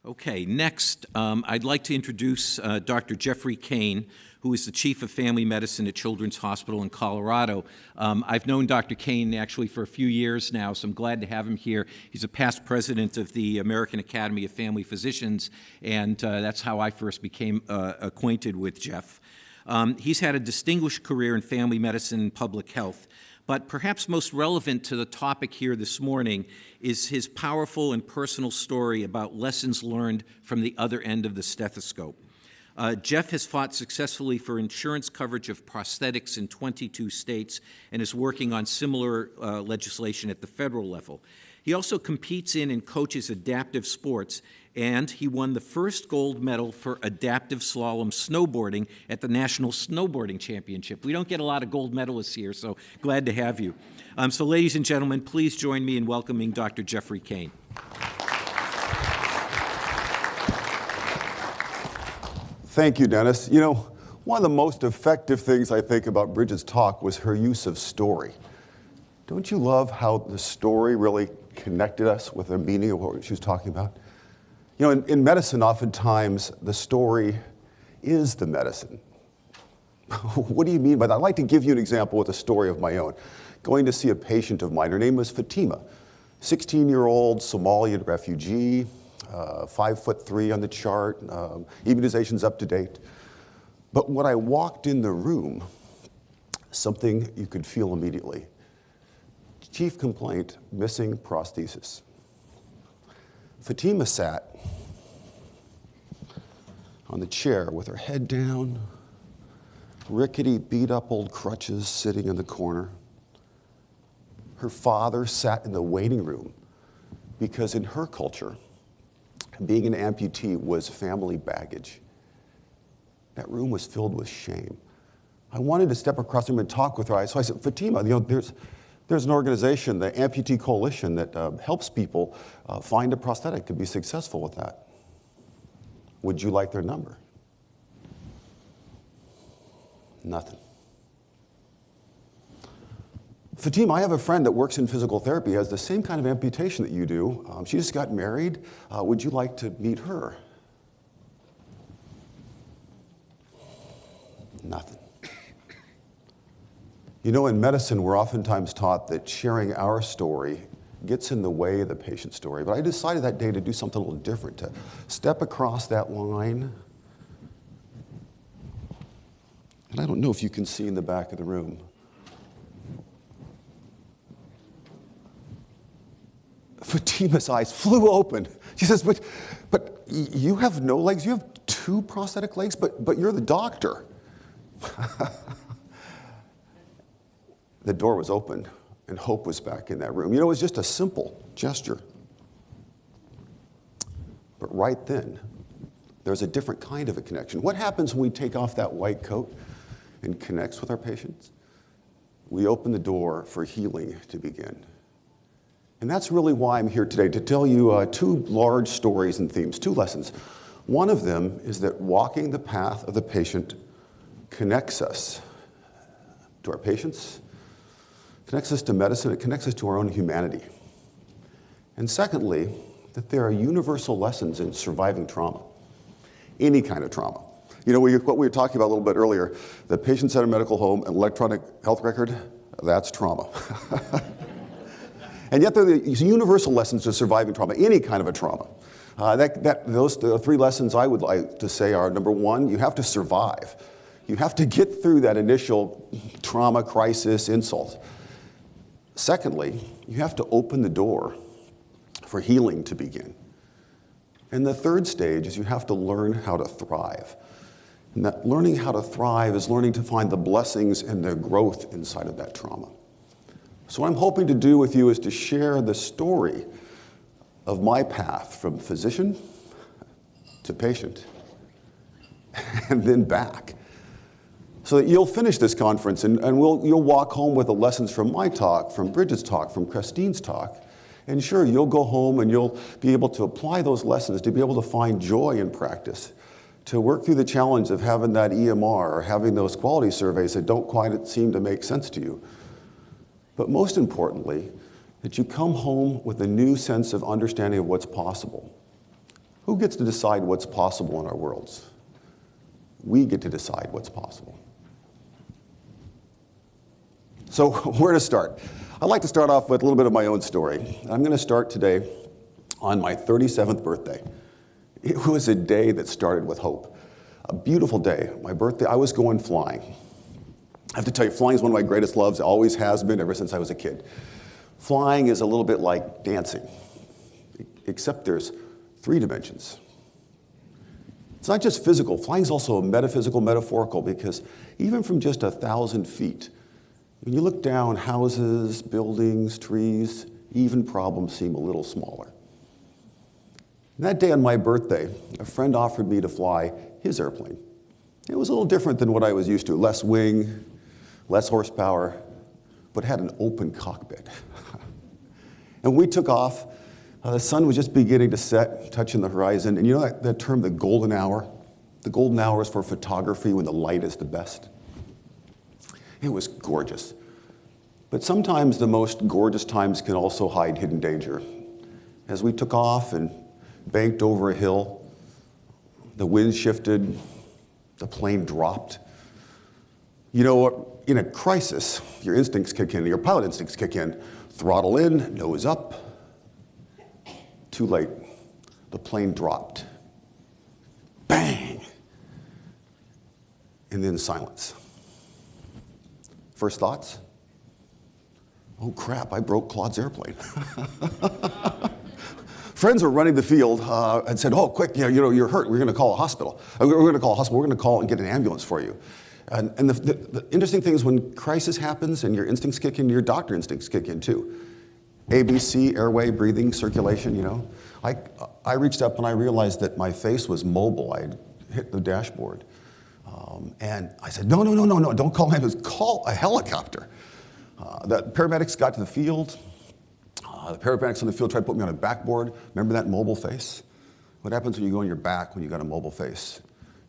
Okay, next, I'd like to introduce Dr. Jeffrey Cain, who is the Chief of Family Medicine at Children's Hospital in Colorado. I've known Dr. Cain actually for a few years now, so I'm glad to have him here. He's a past president of the American Academy of Family Physicians, and that's how I first became acquainted with Jeff. He's had a distinguished career in family medicine and public health. But perhaps most relevant to the topic here this morning is his powerful and personal story about lessons learned from the other end of the stethoscope. Jeff has fought successfully for insurance coverage of prosthetics in 22 states and is working on similar legislation at the federal level. He also competes in and coaches adaptive sports, and he won the first gold medal for adaptive slalom snowboarding at the National Snowboarding Championship. We don't get a lot of gold medalists here, so glad to have you. So ladies and gentlemen, please join me in welcoming Dr. Jeffrey Cain. Thank you, Dennis. You know, one of the most effective things I think about Bridget's talk was her use of story. Don't you love how the story really connected us with the meaning of what she was talking about? You know, in medicine, oftentimes, the story is the medicine. What do you mean by that? I'd like to give you an example with a story of my own. Going to see a patient of mine, her name was Fatima, 16-year-old Somalian refugee, 5'3" on the chart, immunization's up to date. But when I walked in the room, something you could feel immediately. Chief complaint, missing prosthesis. Fatima sat on the chair with her head down, rickety, beat-up old crutches sitting in the corner. Her father sat in the waiting room because in her culture, being an amputee was family baggage. That room was filled with shame. I wanted to step across the room and talk with her. So I said, Fatima, you know, there's an organization, the Amputee Coalition, that helps people find a prosthetic to be successful with that. Would you like their number? Nothing. Fatima, I have a friend that works in physical therapy, has the same kind of amputation that you do. She just got married. Would you like to meet her? Nothing. You know, in medicine, we're oftentimes taught that sharing our story gets in the way of the patient's story. But I decided that day to do something a little different, to step across that line. And I don't know if you can see in the back of the room. Fatima's eyes flew open. She says, but you have no legs? You have 2 prosthetic legs? But you're the doctor. The door was open, and hope was back in that room. You know, it was just a simple gesture. But right then, there's a different kind of a connection. What happens when we take off that white coat and connects with our patients? We open the door for healing to begin. And that's really why I'm here today, to tell you 2 large stories and themes, 2 lessons. One of them is that walking the path of the patient connects us to our patients, connects us to medicine, it connects us to our own humanity. And secondly, that there are universal lessons in surviving trauma, any kind of trauma. You know, what we were talking about a little bit earlier, the patient-centered medical home, and electronic health record, that's trauma. And yet there are these universal lessons to surviving trauma, any kind of a trauma. Those 3 lessons I would like to say are, number 1, you have to survive. You have to get through that initial trauma, crisis, insult. Secondly, you have to open the door for healing to begin. And the third stage is you have to learn how to thrive. And that learning how to thrive is learning to find the blessings and the growth inside of that trauma. So what I'm hoping to do with you is to share the story of my path from physician to patient and then back. So that you'll finish this conference and you'll walk home with the lessons from my talk, from Bridget's talk, from Christine's talk. And sure, you'll go home and you'll be able to apply those lessons, to be able to find joy in practice, to work through the challenge of having that EMR or having those quality surveys that don't quite seem to make sense to you. But most importantly, that you come home with a new sense of understanding of what's possible. Who gets to decide what's possible in our worlds? We get to decide what's possible. So where to start? I'd like to start off with a little bit of my own story. I'm going to start today on my 37th birthday. It was a day that started with hope. A beautiful day. My birthday, I was going flying. I have to tell you, flying is one of my greatest loves. It always has been ever since I was a kid. Flying is a little bit like dancing, except there's 3 dimensions. It's not just physical. Flying is also metaphysical, metaphorical, because even from just 1,000 feet, when you look down, houses, buildings, trees, even problems seem a little smaller. And that day on my birthday, a friend offered me to fly his airplane. It was a little different than what I was used to. Less wing, less horsepower, but had an open cockpit. And we took off. The sun was just beginning to set, touching the horizon. And you know that term, the golden hour? The golden hour is for photography when the light is the best. It was gorgeous. But sometimes the most gorgeous times can also hide hidden danger. As we took off and banked over a hill, the wind shifted, the plane dropped. You know what? In a crisis, your instincts kick in, your pilot instincts kick in. Throttle in, nose up. Too late. The plane dropped. Bang! And then silence. First thoughts? Oh crap, I broke Claude's airplane. Friends were running the field and said, oh, quick, you're hurt. We're going to call a hospital. We're going to call a hospital. We're going to call and get an ambulance for you. And the interesting thing is when crisis happens and your instincts kick in, your doctor instincts kick in too. ABC, airway, breathing, circulation, I reached up and I realized that my face was mobile. I had hit the dashboard. And I said, no, don't call an ambulance. Call a helicopter. The paramedics got to the field. The paramedics on the field tried to put me on a backboard. Remember that mobile face? What happens when you go on your back when you got a mobile face?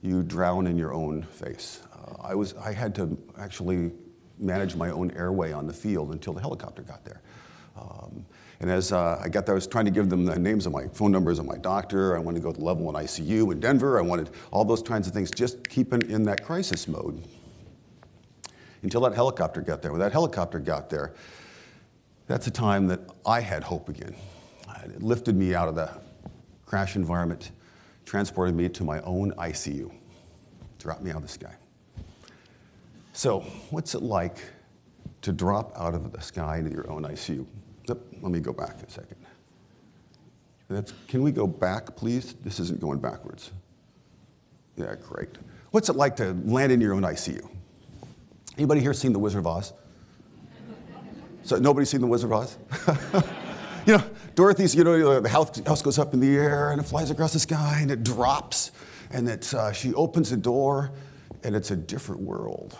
You drown in your own face. I had to actually manage my own airway on the field until the helicopter got there. And as I got there, I was trying to give them the names of my phone numbers of my doctor. I wanted to go to level 1 ICU in Denver. I wanted all those kinds of things, just keeping in that crisis mode until that helicopter got there. When that helicopter got there, that's a time that I had hope again. It lifted me out of the crash environment, transported me to my own ICU, dropped me out of the sky. So what's it like to drop out of the sky into your own ICU? Let me go back a second. Can we go back, please? This isn't going backwards. Yeah, great. What's it like to land in your own ICU? Anybody here seen The Wizard of Oz? So nobody's seen The Wizard of Oz? Dorothy's, the house goes up in the air and it flies across the sky and it drops and she opens the door and it's a different world.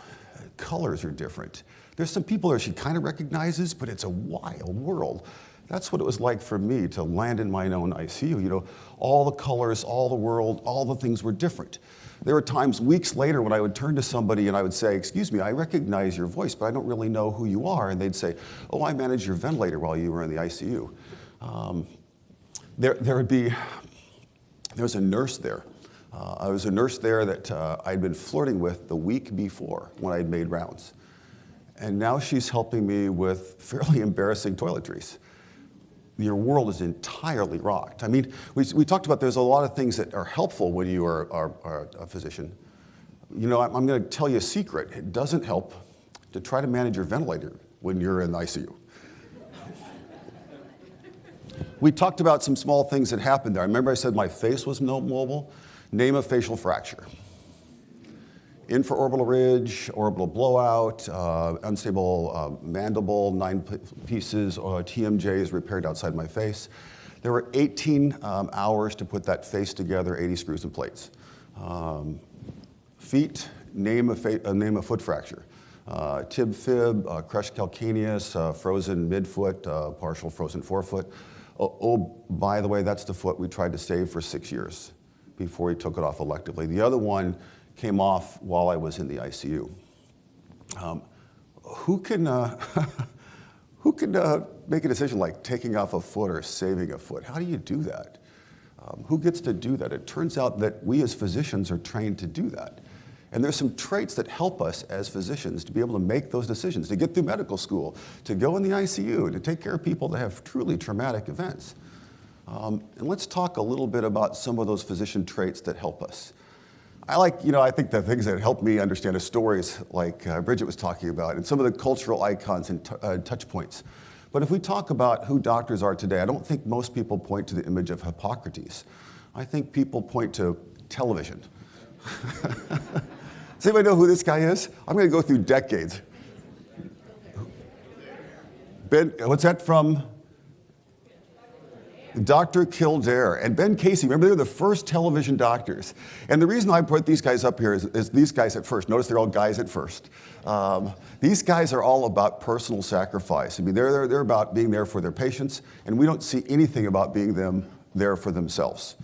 Colors are different. There's some people there she kind of recognizes, but it's a wild world. That's what it was like for me to land in my own ICU. All the colors, all the world, all the things were different. There were times, weeks later, when I would turn to somebody and I would say, excuse me, I recognize your voice, but I don't really know who you are. And they'd say, oh, I managed your ventilator while you were in the ICU. There's a nurse there. I was a nurse there that I'd been flirting with the week before when I'd made rounds. And now she's helping me with fairly embarrassing toiletries. Your world is entirely rocked. I mean, we talked about there's a lot of things that are helpful when you are a physician. I'm going to tell you a secret. It doesn't help to try to manage your ventilator when you're in the ICU. We talked about some small things that happened there. I remember I said my face was mobile. Name a facial fracture. Infraorbital ridge, orbital blowout, unstable mandible, 9 pieces, TMJs repaired outside my face. There were 18 hours to put that face together, 80 screws and plates. Feet, name a foot fracture. Tib fib, crushed calcaneus, frozen midfoot, partial frozen forefoot. Oh, by the way, that's the foot we tried to save for 6 years before he took it off electively. The other one came off while I was in the ICU. Who can make a decision like taking off a foot or saving a foot? How do you do that? Who gets to do that? It turns out that we as physicians are trained to do that. And there's some traits that help us as physicians to be able to make those decisions, to get through medical school, to go in the ICU, to take care of people that have truly traumatic events. And let's talk a little bit about some of those physician traits that help us. I think the things that help me understand are stories like Bridget was talking about, and some of the cultural icons and touch points. But if we talk about who doctors are today, I don't think most people point to the image of Hippocrates. I think people point to television. Does anybody know who this guy is? I'm going to go through decades. What's that from? Dr. Kildare and Ben Casey. Remember, they were the first television doctors. And the reason I put these guys up here is these guys at first. Notice they're all guys at first. These guys are all about personal sacrifice. I mean, they're about being there for their patients, and we don't see anything about being there for themselves.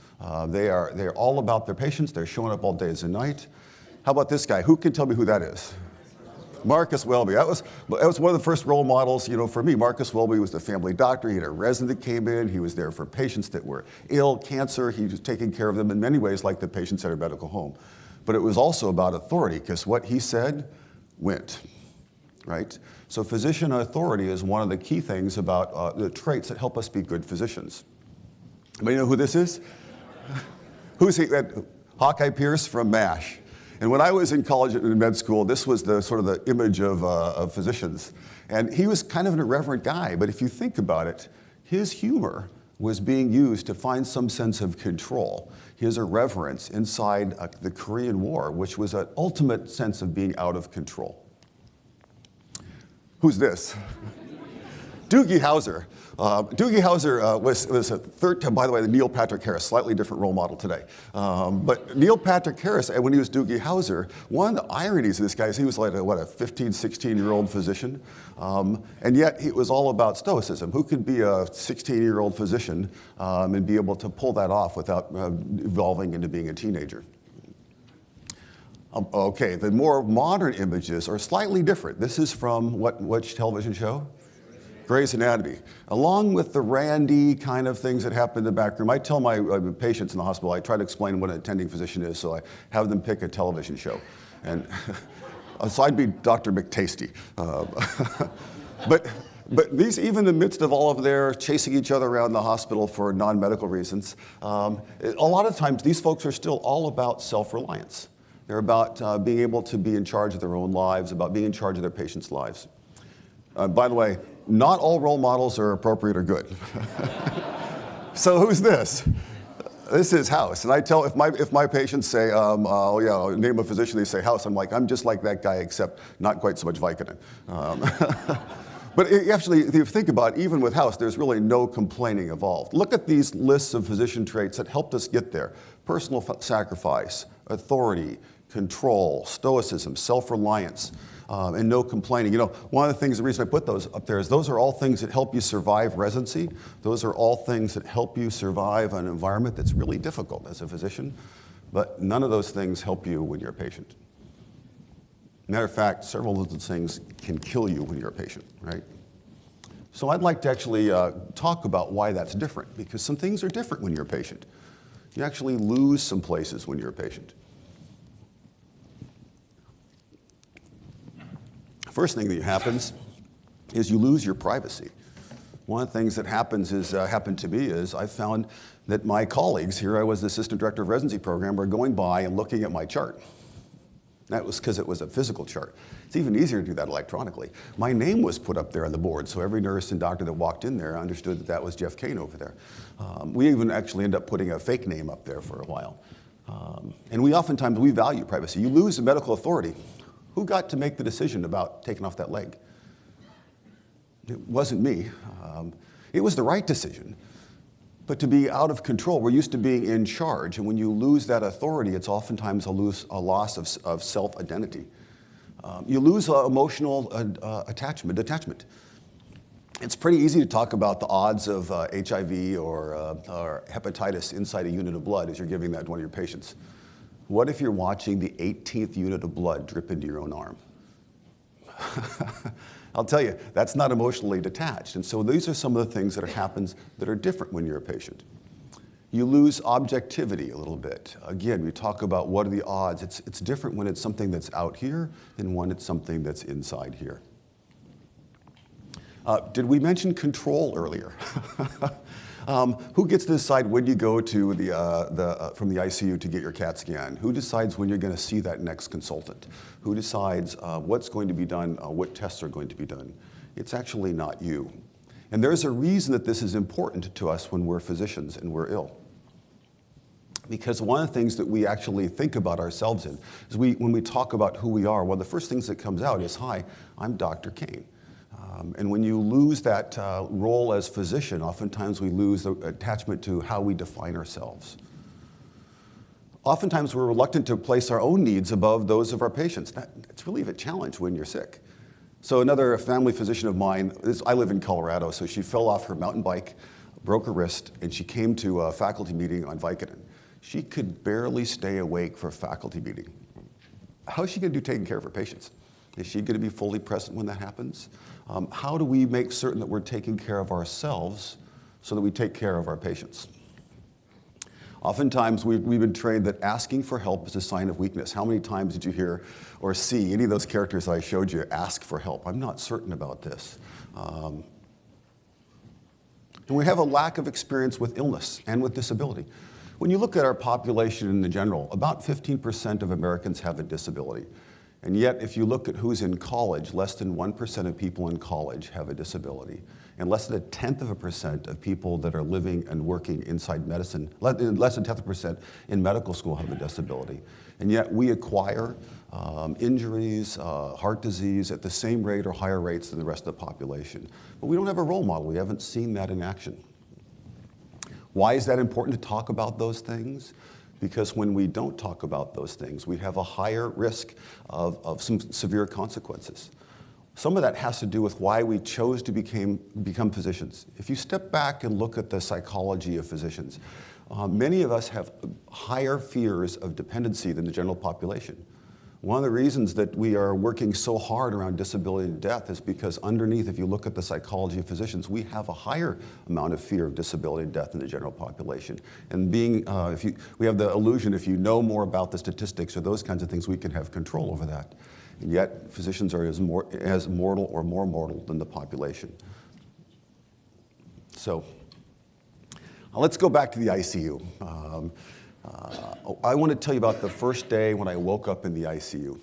They're all about their patients. They're showing up all days and night. How about this guy? Who can tell me who that is? Marcus Welby. That was one of the first role models, for me. Marcus Welby was the family doctor. He had a resident that came in. He was there for patients that were ill, cancer. He was taking care of them in many ways like the patient-centered medical home. But it was also about authority, because what he said went, right? So physician authority is one of the key things about the traits that help us be good physicians. Anybody know who this is? Who's he? Hawkeye Pierce from MASH. And when I was in college and in med school, this was the sort of the image of physicians. And he was kind of an irreverent guy, but if you think about it, his humor was being used to find some sense of control. His irreverence inside the Korean War, which was an ultimate sense of being out of control. Who's this? Doogie Howser. Doogie Howser was a third time, by the way, the Neil Patrick Harris, slightly different role model today. But Neil Patrick Harris, when he was Doogie Howser, one of the ironies of this guy is he was like a 15, 16-year-old physician. And yet it was all about stoicism. Who could be a 16-year-old physician and be able to pull that off without evolving into being a teenager? Okay, the more modern images are slightly different. This is from which television show? Grey's Anatomy. Along with the randy kind of things that happen in the back room, I tell my patients in the hospital, I try to explain what an attending physician is, so I have them pick a television show. And so I'd be Dr. McTasty. But these, even in the midst of all of their chasing each other around the hospital for non-medical reasons, a lot of times these folks are still all about self-reliance. They're about being able to be in charge of their own lives, about being in charge of their patients' lives. By the way, not all role models are appropriate or good. So who's this? This is House. And I tell, if my patients say, name a physician, they say House, I'm like, I'm just like that guy, except not quite so much Vicodin. But actually, if you think about it, even with House, there's really no complaining involved. Look at these lists of physician traits that helped us get there. Personal sacrifice, authority, control, stoicism, self-reliance, and no complaining. One of the things, the reason I put those up there is those are all things that help you survive residency. Those are all things that help you survive an environment that's really difficult as a physician. But none of those things help you when you're a patient. Matter of fact, several of those things can kill you when you're a patient, right? So I'd like to actually talk about why that's different, because some things are different when you're a patient. You actually lose some places when you're a patient. First thing that happens is you lose your privacy. One of the things that happened to me is I found that my colleagues, here I was the assistant director of residency program, were going by and looking at my chart. That was because it was a physical chart. It's even easier to do that electronically. My name was put up there on the board, so every nurse and doctor that walked in there understood that that was Jeff Cain over there. We even actually ended up putting a fake name up there for a while. And we value privacy. You lose the medical authority. Who got to make the decision about taking off that leg? It wasn't me. It was the right decision. But to be out of control, we're used to being in charge. And when you lose that authority, it's oftentimes a loss of self-identity. You lose emotional detachment. It's pretty easy to talk about the odds of HIV or hepatitis inside a unit of blood as you're giving that to one of your patients. What if you're watching the 18th unit of blood drip into your own arm? I'll tell you, that's not emotionally detached. And so these are some of the things that happens that are different when you're a patient. You lose objectivity a little bit. Again, we talk about what are the odds. It's different when it's something that's out here than when it's something that's inside here. Did we mention control earlier? Who gets to decide when you go to from the ICU to get your CAT scan? Who decides when you're going to see that next consultant? Who decides what's going to be done, what tests are going to be done? It's actually not you. And there's a reason that this is important to us when we're physicians and we're ill. Because one of the things that we actually think about ourselves in is when we talk about who we are, one of the first things that comes out is, hi, I'm Dr. Cain. And when you lose that role as physician, oftentimes we lose the attachment to how we define ourselves. Oftentimes we're reluctant to place our own needs above those of our patients. It's really a challenge when you're sick. So another family physician of mine, I live in Colorado, so she fell off her mountain bike, broke her wrist, and she came to a faculty meeting on Vicodin. She could barely stay awake for a faculty meeting. How is she going to do taking care of her patients? Is she going to be fully present when that happens? How do we make certain that we're taking care of ourselves so that we take care of our patients? Oftentimes, we've been trained that asking for help is a sign of weakness. How many times did you hear or see any of those characters that I showed you ask for help? I'm not certain about this. And we have a lack of experience with illness and with disability. When you look at our population in the general, about 15% of Americans have a disability. And yet, if you look at who's in college, less than 1% of people in college have a disability. And less than 1/10% of people that are living and working inside medicine, less than 1/10% in medical school have a disability. And yet we acquire injuries, heart disease at the same rate or higher rates than the rest of the population. But we don't have a role model. We haven't seen that in action. Why is that important to talk about those things? Because when we don't talk about those things, we have a higher risk of some severe consequences. Some of that has to do with why we chose to become physicians. If you step back and look at the psychology of physicians, many of us have higher fears of dependency than the general population. One of the reasons that we are working so hard around disability and death is because underneath, if you look at the psychology of physicians, we have a higher amount of fear of disability and death than the general population. And we have the illusion if you know more about the statistics or those kinds of things, we can have control over that. And yet, physicians are as mortal or more mortal than the population. So, let's go back to the ICU. I want to tell you about the first day when I woke up in the ICU.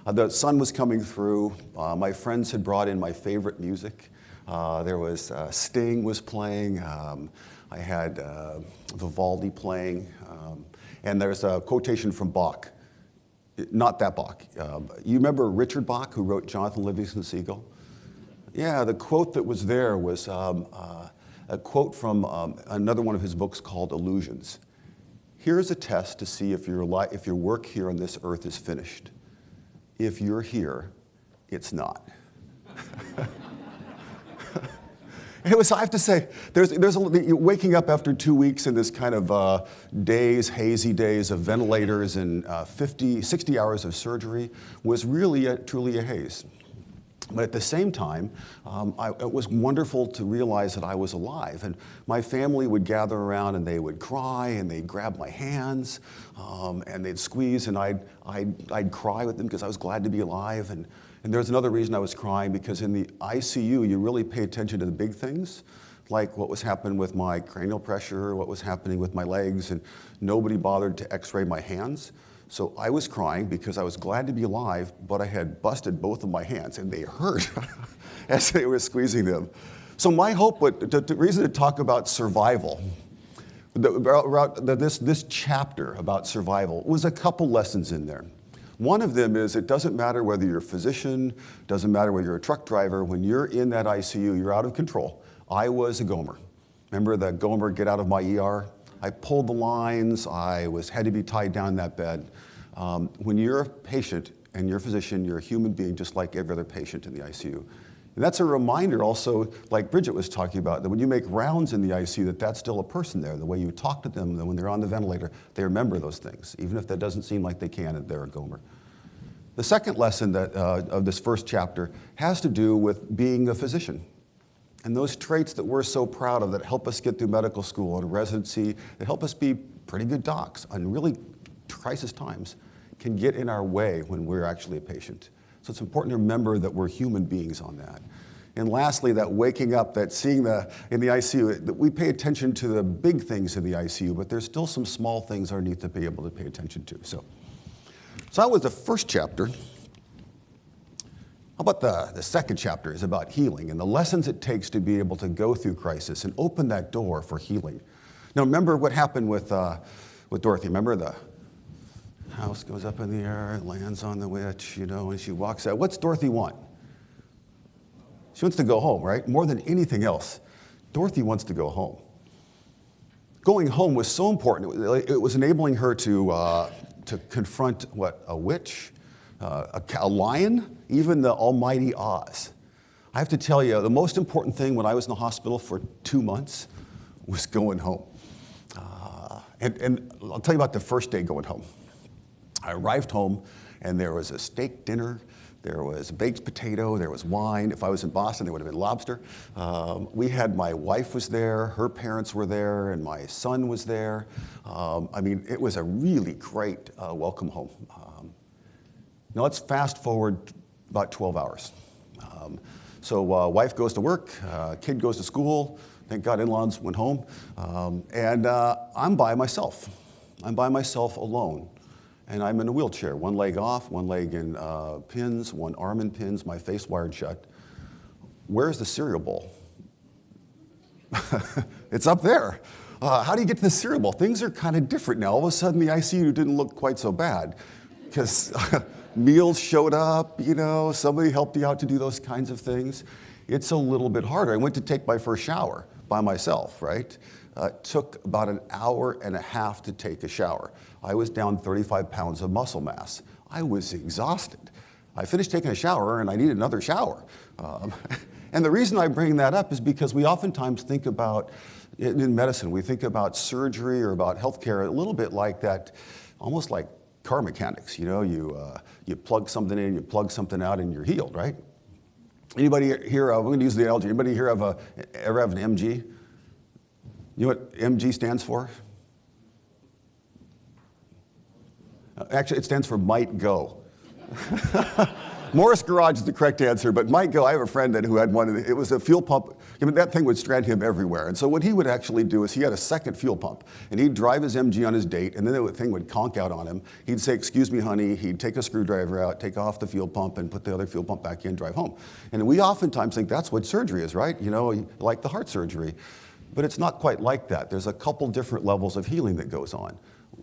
The sun was coming through. My friends had brought in my favorite music. There was Sting was playing. I had Vivaldi playing. And there's a quotation from Bach. Not that Bach. You remember Richard Bach, who wrote Jonathan Livingston Seagull? Yeah, the quote that was there was a quote from another one of his books called Illusions. Here's a test to see if your work here on this earth is finished. If you're here, it's not. I have to say, waking up after 2 weeks in this kind of hazy days of ventilators and 60 hours of surgery was really, truly a haze. But at the same time, it was wonderful to realize that I was alive. And my family would gather around and they would cry and they'd grab my hands and they'd squeeze and I'd cry with them because I was glad to be alive. And there's another reason I was crying, because in the ICU, you really pay attention to the big things, like what was happening with my cranial pressure, what was happening with my legs, and nobody bothered to x-ray my hands. So I was crying because I was glad to be alive, but I had busted both of my hands and they hurt as they were squeezing them. So my hope, the reason to talk about survival, this chapter about survival, was a couple lessons in there. One of them is it doesn't matter whether you're a physician, doesn't matter whether you're a truck driver, when you're in that ICU, you're out of control. I was a Gomer. Remember the Gomer, get out of my ER? I pulled the lines, had to be tied down in that bed. When you're a patient and you're a physician, you're a human being just like every other patient in the ICU. And that's a reminder also, like Bridget was talking about, that when you make rounds in the ICU, that's still a person there. The way you talk to them, when they're on the ventilator, they remember those things, even if that doesn't seem like they can, and they're a Gomer. The second lesson of this first chapter has to do with being a physician. And those traits that we're so proud of that help us get through medical school and residency, that help us be pretty good docs on really crisis times, can get in our way when we're actually a patient. So it's important to remember that we're human beings on that. And lastly, that waking up, that seeing in the ICU, that we pay attention to the big things in the ICU, but there's still some small things underneath to be able to pay attention to. So that was the first chapter. How about the second chapter is about healing and the lessons it takes to be able to go through crisis and open that door for healing. Now remember what happened with Dorothy. Remember the house goes up in the air, lands on the witch, and she walks out. What's Dorothy want? She wants to go home, right? More than anything else, Dorothy wants to go home. Going home was so important. It was enabling her to confront a witch, a lion, even the almighty Oz. I have to tell you, the most important thing when I was in the hospital for 2 months was going home. And I'll tell you about the first day going home. I arrived home, and there was a steak dinner. There was baked potato, there was wine. If I was in Boston, there would have been lobster. My wife was there, her parents were there, and my son was there. It was a really great welcome home. Now let's fast forward about 12 hours. Wife goes to work, kid goes to school. Thank God in-laws went home. And I'm by myself. I'm by myself alone. And I'm in a wheelchair, one leg off, one leg in pins, one arm in pins, my face wired shut. Where's the cereal bowl? It's up there. How do you get to the cereal bowl? Things are kind of different now. All of a sudden, the ICU didn't look quite so bad because meals showed up, somebody helped you out to do those kinds of things. It's a little bit harder. I went to take my first shower by myself, right? It took about an hour and a half to take a shower. I was down 35 pounds of muscle mass. I was exhausted. I finished taking a shower and I needed another shower. And the reason I bring that up is because we oftentimes think about, in medicine, we think about surgery or about healthcare a little bit like that, almost like car mechanics. You plug something in, you plug something out, and you're healed, right? Anybody here, we're going to use the analogy, anybody here ever have an MG? You know what MG stands for? Actually, it stands for might go. Morris Garage is the correct answer, but might go. I have a friend who had one. It was a fuel pump. That thing would strand him everywhere. And so what he would actually do is he had a second fuel pump, and he'd drive his MG on his date, and then the thing would conk out on him. He'd say, "Excuse me, honey." He'd take a screwdriver out, take off the fuel pump, and put the other fuel pump back in, drive home. And we oftentimes think that's what surgery is, right? Like the heart surgery. But it's not quite like that. There's a couple different levels of healing that goes on.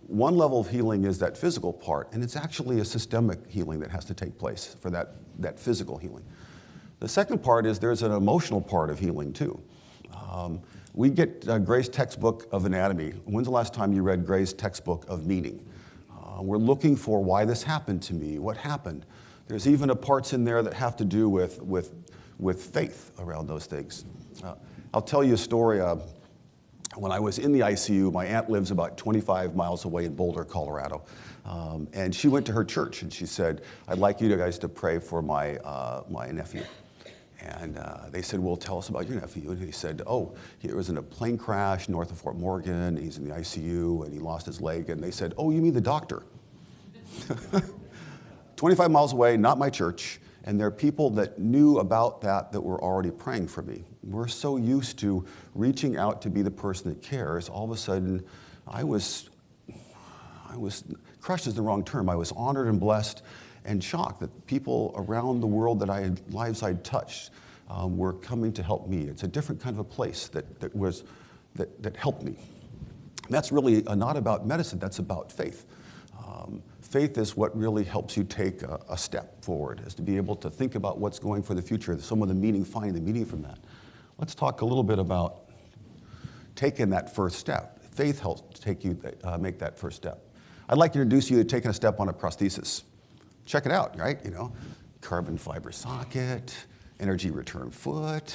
One level of healing is that physical part, and it's actually a systemic healing that has to take place for that physical healing. The second part is there's an emotional part of healing too. We get Gray's textbook of anatomy. When's the last time you read Gray's textbook of meaning? We're looking for why this happened to me, what happened. There's even parts in there that have to do with faith around those things. I'll tell you a story. When I was in the ICU, my aunt lives about 25 miles away in Boulder, Colorado. And she went to her church and she said, "I'd like you guys to pray for my nephew." And they said, "Well, tell us about your nephew." And he said, "Oh, he was in a plane crash north of Fort Morgan. He's in the ICU and he lost his leg." And they said, "Oh, you mean the doctor?" 25 miles away, not my church. And there are people that knew about that were already praying for me. We're so used to reaching out to be the person that cares. All of a sudden, I was crushed is the wrong term. I was honored and blessed and shocked that people around the world lives I'd touched were coming to help me. It's a different kind of a place that helped me. And that's really not about medicine, that's about faith. Faith is what really helps you take a step forward, is to be able to think about what's going for the future, some of the meaning, finding the meaning from that. Let's talk a little bit about taking that first step. Faith helps take you make that first step. I'd like to introduce you to taking a step on a prosthesis. Check it out, right? Carbon fiber socket, energy return foot.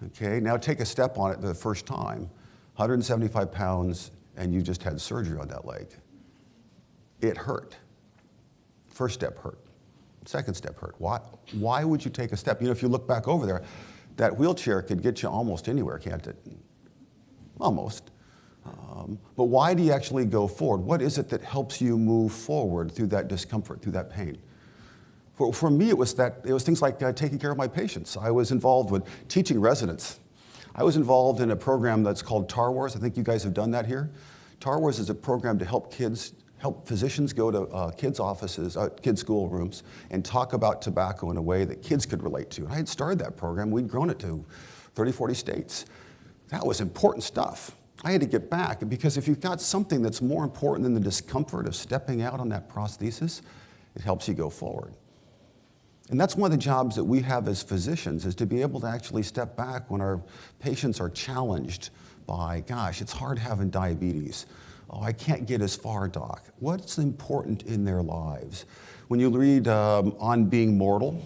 Okay, now take a step on it the first time, 175 pounds, and you just had surgery on that leg. It hurt. First step hurt. Second step hurt. Why would you take a step? If you look back over there, That wheelchair could get you almost anywhere, can't it? Almost. But why do you actually go forward? What is it that helps you move forward through that discomfort, through that pain? For me, it was things like taking care of my patients. I was involved with teaching residents. I was involved in a program that's called Tar Wars. I think you guys have done that here. Tar Wars is a program to help physicians go to kids' offices, kids' school rooms, and talk about tobacco in a way that kids could relate to. And I had started that program. We'd grown it to 30, 40 states. That was important stuff. I had to get back, because if you've got something that's more important than the discomfort of stepping out on that prosthesis, it helps you go forward. And that's one of the jobs that we have as physicians, is to be able to actually step back when our patients are challenged by, gosh, it's hard having diabetes. Oh, I can't get as far, doc. What's important in their lives? When you read On Being Mortal,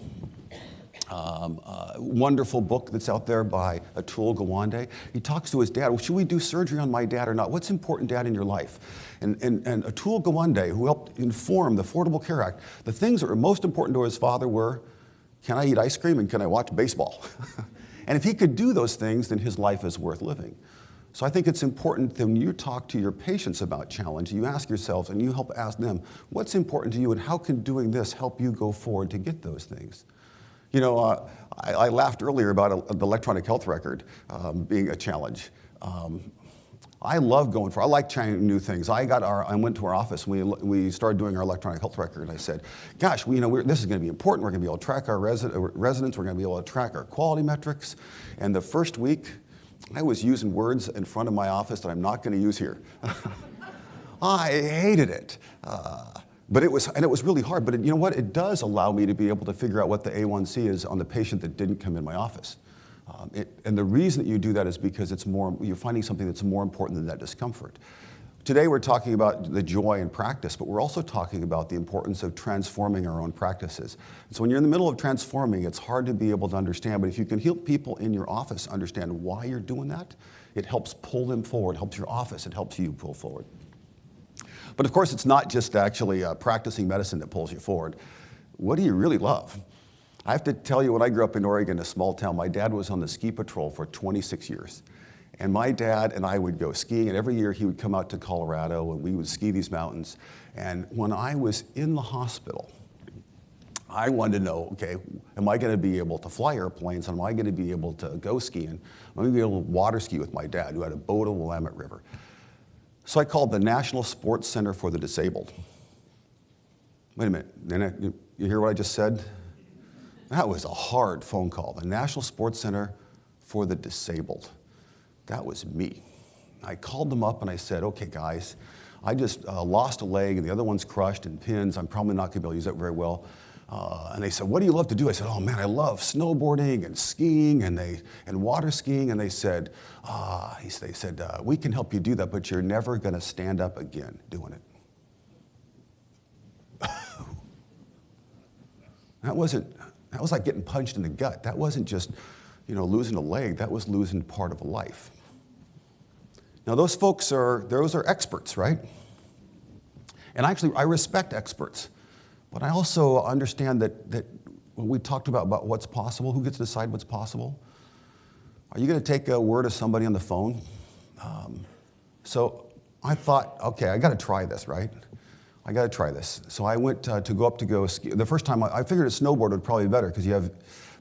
wonderful book that's out there by Atul Gawande. He talks to his dad. Well, should we do surgery on my dad or not? What's important, Dad, in your life? And Atul Gawande, who helped inform the Affordable Care Act, the things that were most important to his father were, can I eat ice cream and can I watch baseball? And if he could do those things, then his life is worth living. So I think it's important that when you talk to your patients about challenge, you ask yourselves and you help ask them, what's important to you and how can doing this help you go forward to get those things? You know, I laughed earlier about the electronic health record being a challenge. I love I like trying new things. I went to our office, we started doing our electronic health record, and I said, gosh, this is gonna be important. We're gonna be able to track our residents, we're gonna be able to track our quality metrics. And the first week, I was using words in front of my office that I'm not gonna use here. I hated it. But it was really hard. But you know what? It does allow me to be able to figure out what the A1C is on the patient that didn't come in my office. And the reason that you do that is because you're finding something that's more important than that discomfort. Today we're talking about the joy in practice, but we're also talking about the importance of transforming our own practices. So when you're in the middle of transforming, it's hard to be able to understand, but if you can help people in your office understand why you're doing that, it helps pull them forward, it helps your office, it helps you pull forward. But of course, it's not just actually practicing medicine that pulls you forward. What do you really love? I have to tell you, when I grew up in Oregon, a small town, my dad was on the ski patrol for 26 years. And my dad and I would go skiing, and every year he would come out to Colorado and we would ski these mountains. And when I was in the hospital, I wanted to know, okay, am I gonna be able to fly airplanes? Am I gonna be able to go skiing? Am I gonna be able to water ski with my dad, who had a boat on the Willamette River? So I called the National Sports Center for the Disabled. Wait a minute, you hear what I just said? That was a hard phone call. The National Sports Center for the Disabled. That was me. I called them up and I said, okay guys, I just lost a leg and the other one's crushed and pins. I'm probably not gonna be able to use that very well. And they said, what do you love to do? I said, oh man, I love snowboarding and skiing and water skiing. And they said, we can help you do that, but you're never gonna stand up again doing it. That was like getting punched in the gut. That wasn't just, losing a leg, that was losing part of a life. Now those are experts, right? And actually, I respect experts. But I also understand that when we talked about what's possible, who gets to decide what's possible? Are you going to take a word of somebody on the phone? So I thought, okay, I got to try this, right? I got to try this. So I went to go ski. The first time, I figured a snowboard would probably be better because you have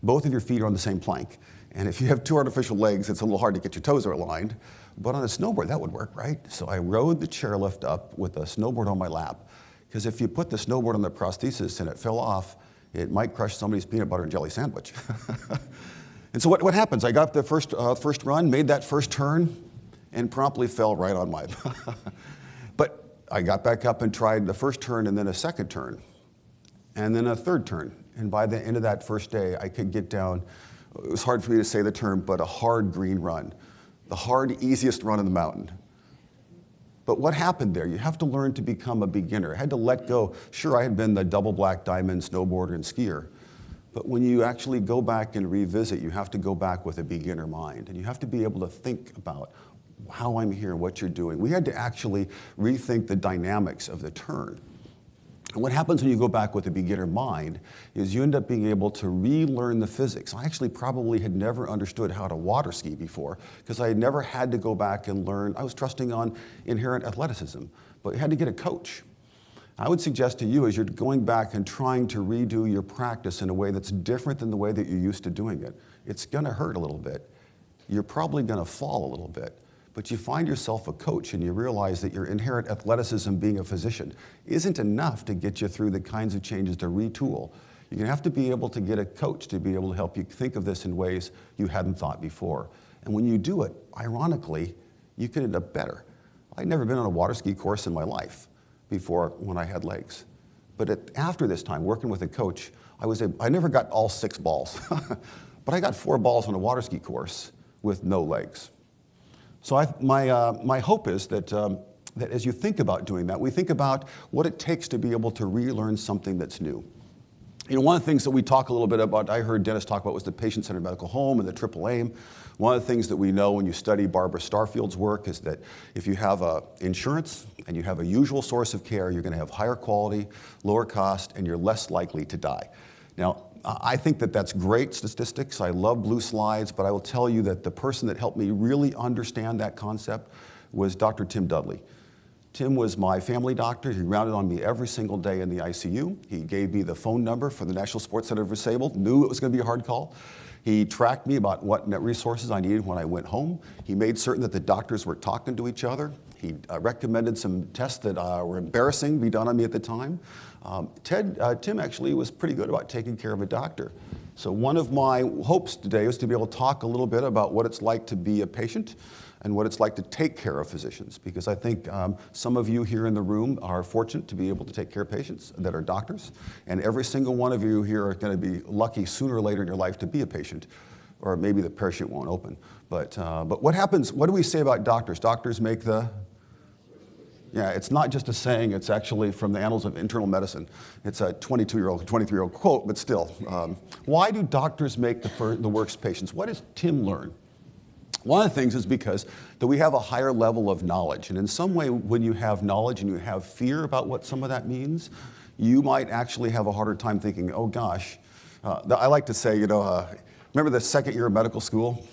both of your feet are on the same plank. And if you have two artificial legs, it's a little hard to get your toes aligned. But on a snowboard, that would work, right? So I rode the chairlift up with a snowboard on my lap. Because if you put the snowboard on the prosthesis and it fell off, it might crush somebody's peanut butter and jelly sandwich. And so what happens? I got up the first run, made that first turn, and promptly fell right on my... But I got back up and tried the first turn and then a second turn, and then a third turn. And by the end of that first day, I could get down, it was hard for me to say the term, but a hard green run. The hard, easiest run in the mountain. But what happened there? You have to learn to become a beginner. I had to let go. Sure, I had been the double black diamond snowboarder and skier. But when you actually go back and revisit, you have to go back with a beginner mind. And you have to be able to think about how I'm here, what you're doing. We had to actually rethink the dynamics of the turn. And what happens when you go back with a beginner mind is you end up being able to relearn the physics. I actually probably had never understood how to water ski before because I had never had to go back and learn. I was trusting on inherent athleticism, but you had to get a coach. I would suggest to you as you're going back and trying to redo your practice in a way that's different than the way that you're used to doing it, it's going to hurt a little bit. You're probably going to fall a little bit. But you find yourself a coach and you realize that your inherent athleticism being a physician isn't enough to get you through the kinds of changes to retool. You're going to have to be able to get a coach to be able to help you think of this in ways you hadn't thought before. And when you do it, ironically, you can end up better. I'd never been on a water ski course in my life before when I had legs. But after this time, working with a coach, I never got all 6 balls, but I got 4 balls on a water ski course with no legs. So my hope is that as you think about doing that, we think about what it takes to be able to relearn something that's new. You know, one of the things that we talk a little bit about, I heard Dennis talk about, was the patient-centered medical home and the triple aim. One of the things that we know when you study Barbara Starfield's work is that if you have insurance and you have a usual source of care, you're going to have higher quality, lower cost, and you're less likely to die. Now, I think that that's great statistics. I love blue slides, but I will tell you that the person that helped me really understand that concept was Dr. Tim Dudley. Tim was my family doctor. He rounded on me every single day in the ICU. He gave me the phone number for the National Sports Center for Disabled, knew it was going to be a hard call. He tracked me about what net resources I needed when I went home. He made certain that the doctors were talking to each other. He recommended some tests that were embarrassing to be done on me at the time. Tim actually was pretty good about taking care of a doctor. So one of my hopes today is to be able to talk a little bit about what it's like to be a patient and what it's like to take care of physicians, because I think some of you here in the room are fortunate to be able to take care of patients that are doctors, and every single one of you here are going to be lucky sooner or later in your life to be a patient, or maybe the parachute won't open. But what happens, what do we say about doctors? Doctors make the... Yeah, it's not just a saying, it's actually from the Annals of Internal Medicine. It's a 22-year-old, 23-year-old quote, but still. Why do doctors make the worst patients? What does Tim learn? One of the things is because that we have a higher level of knowledge. And in some way, when you have knowledge and you have fear about what some of that means, you might actually have a harder time thinking, oh gosh. I like to say, remember the second year of medical school?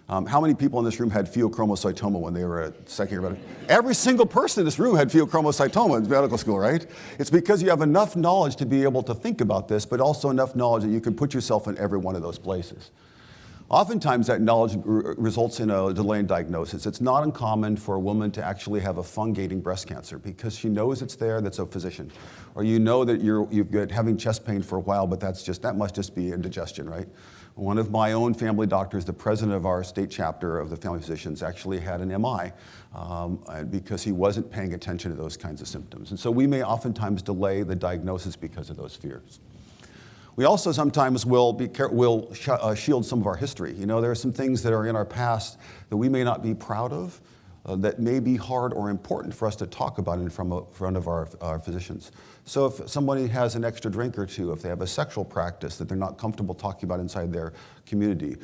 How many people in this room had pheochromocytoma when they were at second year medical? Every single person in this room had pheochromocytoma in medical school, right? It's because you have enough knowledge to be able to think about this, but also enough knowledge that you can put yourself in every one of those places. Oftentimes that knowledge results in a delay in diagnosis. It's not uncommon for a woman to actually have a fungating breast cancer because she knows it's there, that's a physician. Or you know that you've been having chest pain for a while, but that must just be indigestion, right? One of my own family doctors, the president of our state chapter of the family physicians, actually had an MI because he wasn't paying attention to those kinds of symptoms. And so we may oftentimes delay the diagnosis because of those fears. We also sometimes will shield some of our history. There are some things that are in our past that we may not be proud of, that may be hard or important for us to talk about in front of our physicians. So if somebody has an extra drink or two, if they have a sexual practice that they're not comfortable talking about inside their community,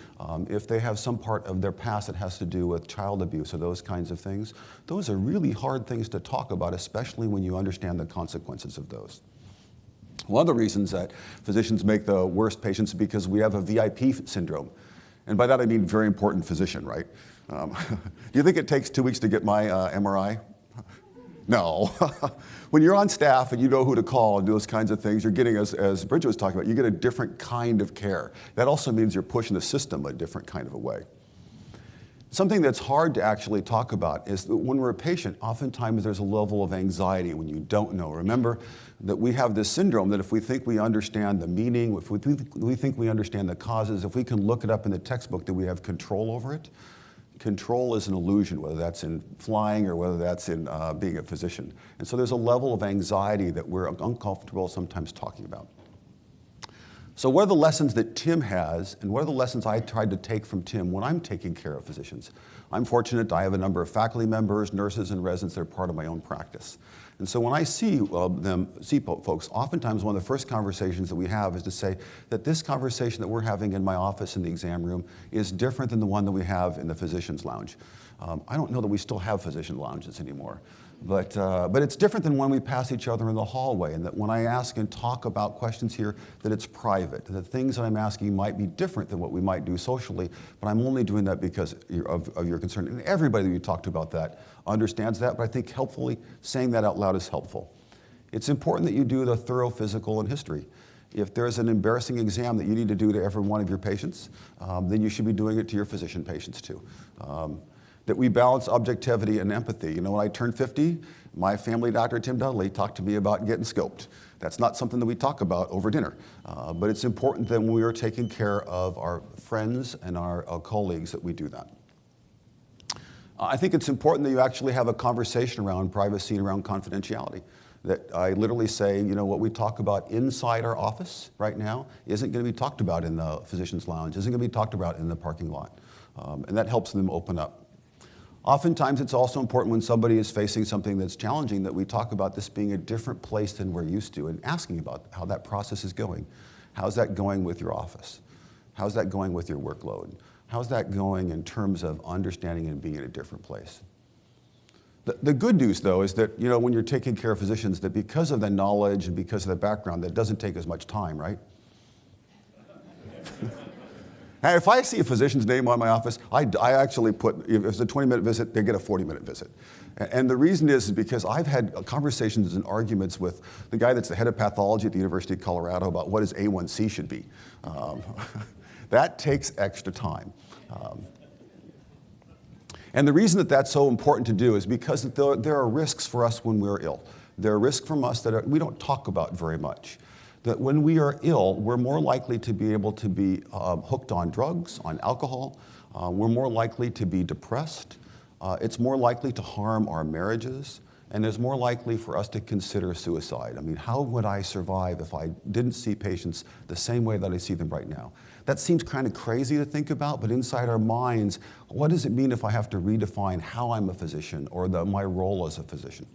if they have some part of their past that has to do with child abuse or those kinds of things, those are really hard things to talk about, especially when you understand the consequences of those. One of the reasons that physicians make the worst patients is because we have a VIP syndrome. And by that I mean very important physician, right? Do you think it takes 2 weeks to get my MRI? No. When you're on staff and you know who to call and do those kinds of things, you're getting, as Bridget was talking about, you get a different kind of care. That also means you're pushing the system a different kind of a way. Something that's hard to actually talk about is that when we're a patient, oftentimes there's a level of anxiety when you don't know. Remember that we have this syndrome that if we think we understand the meaning, if we think we understand the causes, if we can look it up in the textbook that we have control over it. Control is an illusion, whether that's in flying or whether that's in being a physician. And so there's a level of anxiety that we're uncomfortable sometimes talking about. So what are the lessons that Tim has, and what are the lessons I tried to take from Tim when I'm taking care of physicians? I'm fortunate I have a number of faculty members, nurses, and residents that are part of my own practice. And so when I see folks, oftentimes one of the first conversations that we have is to say that this conversation that we're having in my office in the exam room is different than the one that we have in the physician's lounge. I don't know that we still have physician lounges anymore. But it's different than when we pass each other in the hallway, and that when I ask and talk about questions here, that it's private. The things that I'm asking might be different than what we might do socially, but I'm only doing that because of your concern. And everybody that you talked about that understands that, but I think helpfully saying that out loud is helpful. It's important that you do the thorough physical and history. If there's an embarrassing exam that you need to do to every one of your patients, then you should be doing it to your physician patients too. That we balance objectivity and empathy. You know, when I turned 50, my family doctor, Tim Dudley, talked to me about getting scoped. That's not something that we talk about over dinner, but it's important that when we are taking care of our friends and our colleagues that we do that. I think it's important that you actually have a conversation around privacy and around confidentiality. That I literally say, you know, what we talk about inside our office right now isn't going to be talked about in the physician's lounge, isn't going to be talked about in the parking lot. And that helps them open up. Oftentimes, it's also important when somebody is facing something that's challenging that we talk about this being a different place than we're used to and asking about how that process is going. How's that going with your office? How's that going with your workload? How's that going in terms of understanding and being in a different place? The good news, though, is that, you know, when you're taking care of physicians, that because of the knowledge and because of the background, that doesn't take as much time, right? Now, if I see a physician's name on my office, I actually put, if it's a 20-minute visit, they get a 40-minute visit. And the reason is because I've had conversations and arguments with the guy that's the head of pathology at the University of Colorado about what his A1C should be. That takes extra time. And the reason that that's so important to do is because there are risks for us when we're ill. There are risks from us that we don't talk about very much. That when we are ill, we're more likely to be able to be hooked on drugs, on alcohol. We're more likely to be depressed. It's more likely to harm our marriages. And it's more likely for us to consider suicide. I mean, how would I survive if I didn't see patients the same way that I see them right now? That seems kind of crazy to think about, but inside our minds, what does it mean if I have to redefine how I'm a physician or my role as a physician?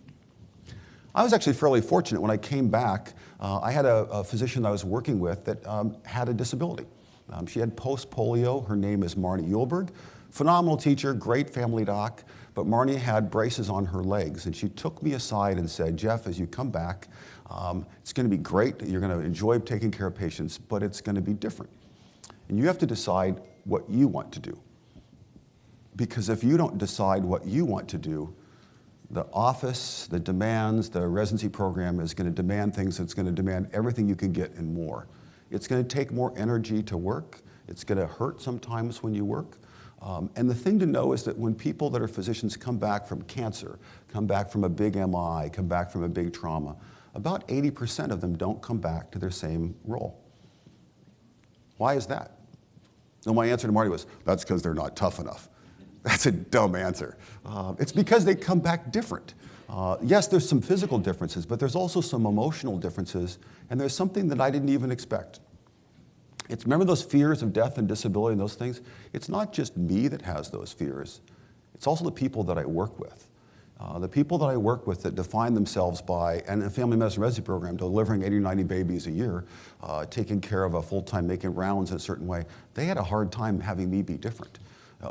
I was actually fairly fortunate when I came back. I had a physician I was working with that had a disability. She had post-polio. Her name is Marnie Youre. Phenomenal teacher, great family doc, but Marnie had braces on her legs, and she took me aside and said, Jeff, as you come back, it's going to be great. You're going to enjoy taking care of patients, but it's going to be different. And you have to decide what you want to do. Because if you don't decide what you want to do, the office, the demands, the residency program is going to demand things that's going to demand everything you can get and more. It's going to take more energy to work. It's going to hurt sometimes when you work. And the thing to know is that when people that are physicians come back from cancer, come back from a big MI, come back from a big trauma, about 80% of them don't come back to their same role. Why is that? And my answer to Marty was, that's because they're not tough enough. That's a dumb answer. It's because they come back different. Yes, there's some physical differences, but there's also some emotional differences, and there's something that I didn't even expect. Remember those fears of death and disability and those things? It's not just me that has those fears. It's also the people that I work with. The people that I work with that define themselves by, and a family medicine residency program, delivering 80 or 90 babies a year, taking care of a full-time, making rounds in a certain way, they had a hard time having me be different.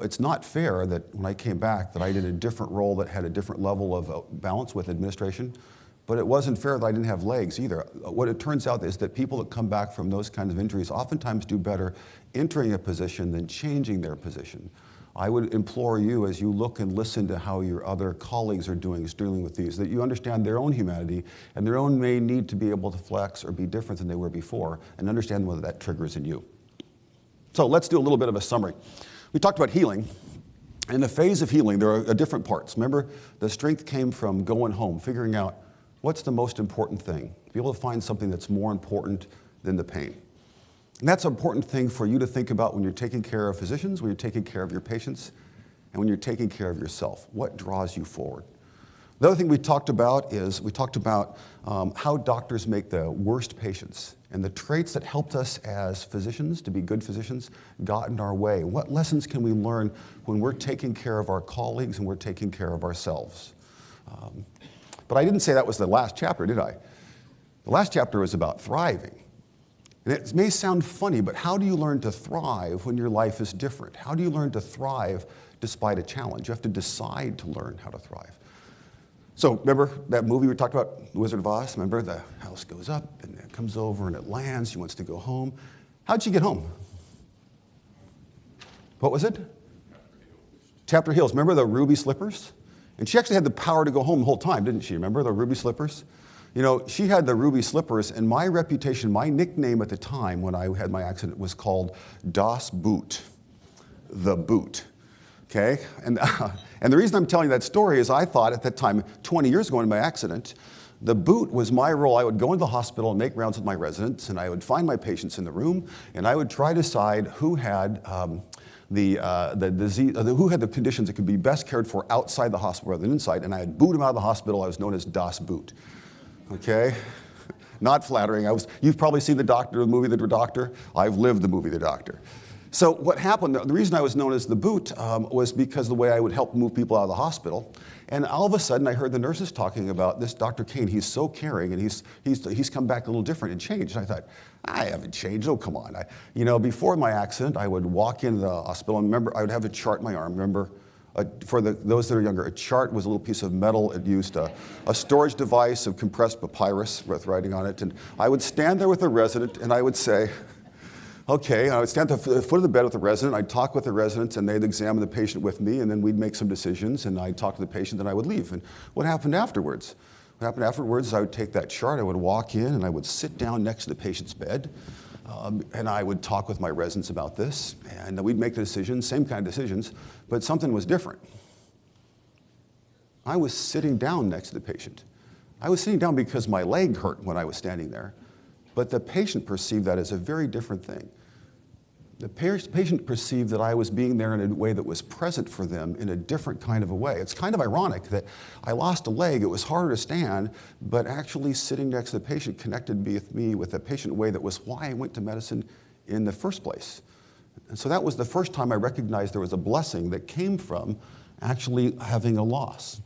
It's not fair that when I came back that I did a different role that had a different level of balance with administration, but it wasn't fair that I didn't have legs either. What it turns out is that people that come back from those kinds of injuries oftentimes do better entering a position than changing their position. I would implore you, as you look and listen to how your other colleagues are dealing with these, that you understand their own humanity and their own may need to be able to flex or be different than they were before, and understand whether that triggers in you. So let's do a little bit of a summary. We talked about healing. In the phase of healing, there are different parts. Remember, the strength came from going home, figuring out what's the most important thing, be able to find something that's more important than the pain. And that's an important thing for you to think about when you're taking care of physicians, when you're taking care of your patients, and when you're taking care of yourself. What draws you forward? The other thing we talked about is how doctors make the worst patients, and the traits that helped us as physicians to be good physicians got in our way. What lessons can we learn when we're taking care of our colleagues and we're taking care of ourselves? But I didn't say that was the last chapter, did I? The last chapter was about thriving. And it may sound funny, but how do you learn to thrive when your life is different? How do you learn to thrive despite a challenge? You have to decide to learn how to thrive. So remember that movie we talked about, The Wizard of Oz? Remember the house goes up and it comes over and it lands. She wants to go home. How'd she get home? What was it? Chapter Hills. Remember the ruby slippers? And she actually had the power to go home the whole time, didn't she? Remember the ruby slippers? You know, she had the ruby slippers, and my reputation, my nickname at the time when I had my accident was called Das Boot, the boot. Okay? And the reason I'm telling that story is I thought at that time, 20 years ago in my accident, the boot was my role. I would go into the hospital and make rounds with my residents, and I would find my patients in the room, and I would try to decide who had the disease, who had the conditions that could be best cared for outside the hospital rather than inside, and I would boot them out of the hospital. I was known as Das Boot. Okay? Not flattering. You've probably seen the movie The Doctor. I've lived the movie The Doctor. So what happened, the reason I was known as the boot was because of the way I would help move people out of the hospital. And all of a sudden I heard the nurses talking about this Dr. Cain. He's so caring, and he's come back a little different and changed. And I thought, I haven't changed. Oh, come on. Before my accident, I would walk into the hospital, and remember, I would have a chart in my arm. Remember, for those that are younger, a chart was a little piece of metal. It used a storage device of compressed papyrus with writing on it. And I would stand there with a resident, and I would say, okay, I would stand at the foot of the bed with the resident. I'd talk with the residents, and they'd examine the patient with me, and then we'd make some decisions, and I'd talk to the patient, and I would leave. And what happened afterwards? What happened afterwards is I would take that chart, I would walk in, and I would sit down next to the patient's bed, and I would talk with my residents about this, and we'd make the decisions, same kind of decisions, but something was different. I was sitting down next to the patient. I was sitting down because my leg hurt when I was standing there, but the patient perceived that as a very different thing. The patient perceived that I was being there in a way that was present for them in a different kind of a way. It's kind of ironic that I lost a leg, it was harder to stand, but actually sitting next to the patient connected me with the patient in a way that was why I went to medicine in the first place. And so that was the first time I recognized there was a blessing that came from actually having a loss.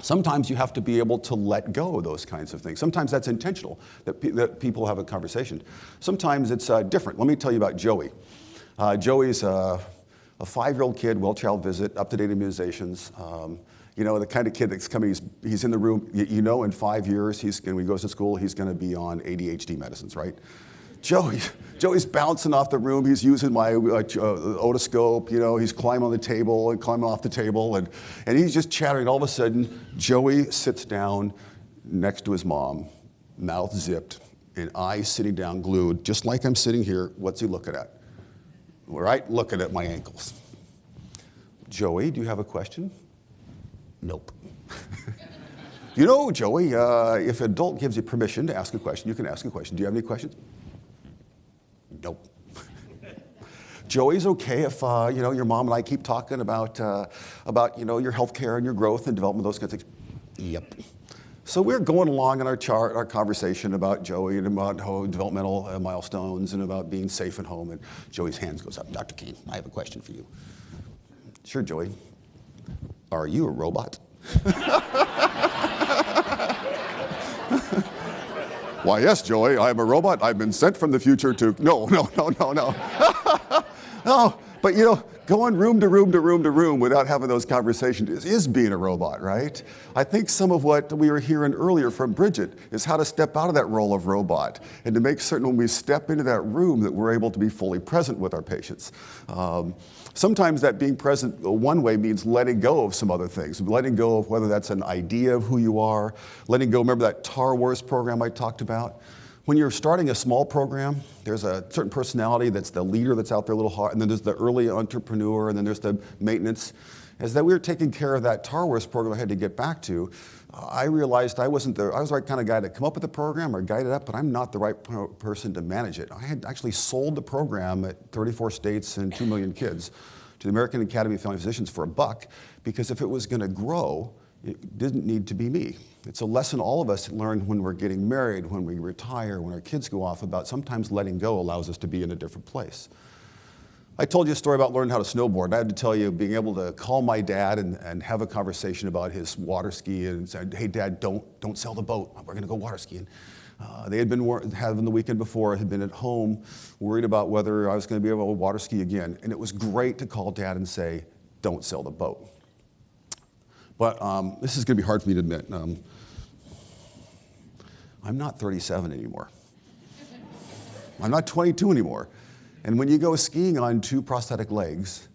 Sometimes you have to be able to let go of those kinds of things. Sometimes that's intentional, that people have a conversation. Sometimes it's different. Let me tell you about Joey. Joey's a 5-year-old kid, well-child visit, up-to-date immunizations. The kind of kid that's coming, he's in the room, in 5 years, when he goes to school, he's going to be on ADHD medicines, right? Joey's bouncing off the room. He's using my otoscope. He's climbing on the table and climbing off the table, and he's just chattering. All of a sudden, Joey sits down next to his mom, mouth zipped, and eyes sitting down glued, just like I'm sitting here. What's he looking at? Right, looking at my ankles. Joey, do you have a question? Nope. Joey, if an adult gives you permission to ask a question, you can ask a question. Do you have any questions? Nope. Joey's okay if your mom and I keep talking about your health care and your growth and development, those kinds of things. Yep. So we're going along in our conversation about Joey and about developmental milestones and about being safe at home. And Joey's hands goes up. Dr. Cain, I have a question for you. Sure, Joey. Are you a robot? Why, yes, Joey, I'm a robot. I've been sent from the future to... No. No, but going room to room to room to room without having those conversations is being a robot, right? I think some of what we were hearing earlier from Bridget is how to step out of that role of robot and to make certain when we step into that room that we're able to be fully present with our patients. Sometimes that being present one way means letting go of some other things, letting go of whether that's an idea of who you are, letting go, remember that Tar Wars program I talked about? When you're starting a small program, there's a certain personality that's the leader that's out there a little hard, and then there's the early entrepreneur, and then there's the maintenance. As that we were taking care of that Tar Wars program I had to get back to, I realized I was the right kind of guy to come up with the program or guide it up, but I'm not the right person to manage it. I had actually sold the program at 34 states and 2 million kids to the American Academy of Family Physicians for $1, because if it was going to grow, it didn't need to be me. It's a lesson all of us learn when we're getting married, when we retire, when our kids go off, about sometimes letting go allows us to be in a different place. I told you a story about learning how to snowboard. I had to tell you, being able to call my dad and have a conversation about his water ski and say, hey, Dad, don't sell the boat. We're going to go water skiing. They had been having the weekend before, had been at home, worried about whether I was going to be able to water ski again. And it was great to call Dad and say, don't sell the boat. But this is going to be hard for me to admit. I'm not 37 anymore. I'm not 22 anymore. And when you go skiing on 2 prosthetic legs,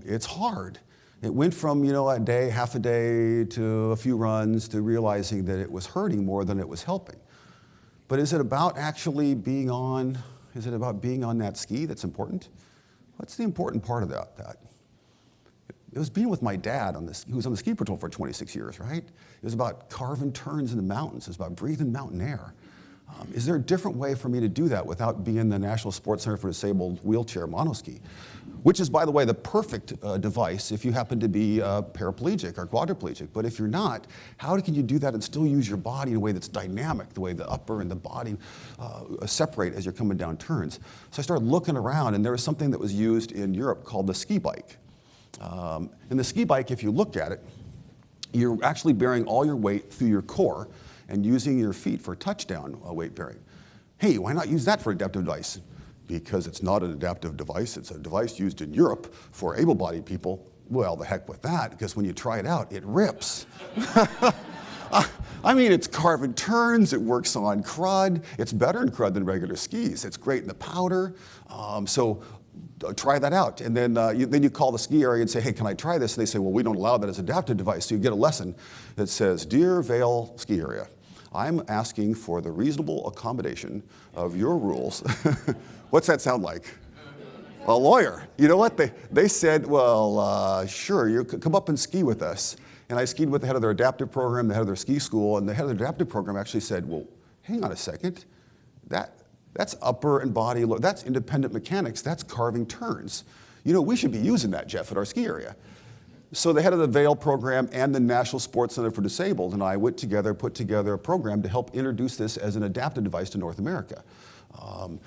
it's hard. It went from, a day, half a day, to a few runs, to realizing that it was hurting more than it was helping. But is it about actually being on that ski that's important? What's the important part of that? It was being with my dad who was on the ski patrol for 26 years, right? It was about carving turns in the mountains. It was about breathing mountain air. Is there a different way for me to do that without being the National Sports Center for Disabled wheelchair monoski? Which is, by the way, the perfect device if you happen to be paraplegic or quadriplegic. But if you're not, how can you do that and still use your body in a way that's dynamic, the way the upper and the body separate as you're coming down turns? So I started looking around, and there was something that was used in Europe called the ski bike. And the ski bike, if you look at it, you're actually bearing all your weight through your core and using your feet for touchdown weight bearing. Hey, why not use that for adaptive device? Because it's not an adaptive device, it's a device used in Europe for able-bodied people. Well, the heck with that, because when you try it out, it rips. I mean, it's carving turns, it works on crud. It's better in crud than regular skis. It's great in the powder. So try that out. And then you call the ski area and say, hey, can I try this? And they say, well, we don't allow that as adaptive device. So you get a lesson that says, Dear Vail Ski Area, I'm asking for the reasonable accommodation of your rules. What's that sound like? A lawyer. You know what? They said, well, sure, you could come up and ski with us. And I skied with the head of their adaptive program, the head of their ski school, and the head of the adaptive program actually said, well, hang on a second. That's upper and body, that's independent mechanics, that's carving turns. We should be using that, Jeff, at our ski area. So the head of the Vail program and the National Sports Center for Disabled and I put together a program to help introduce this as an adaptive device to North America.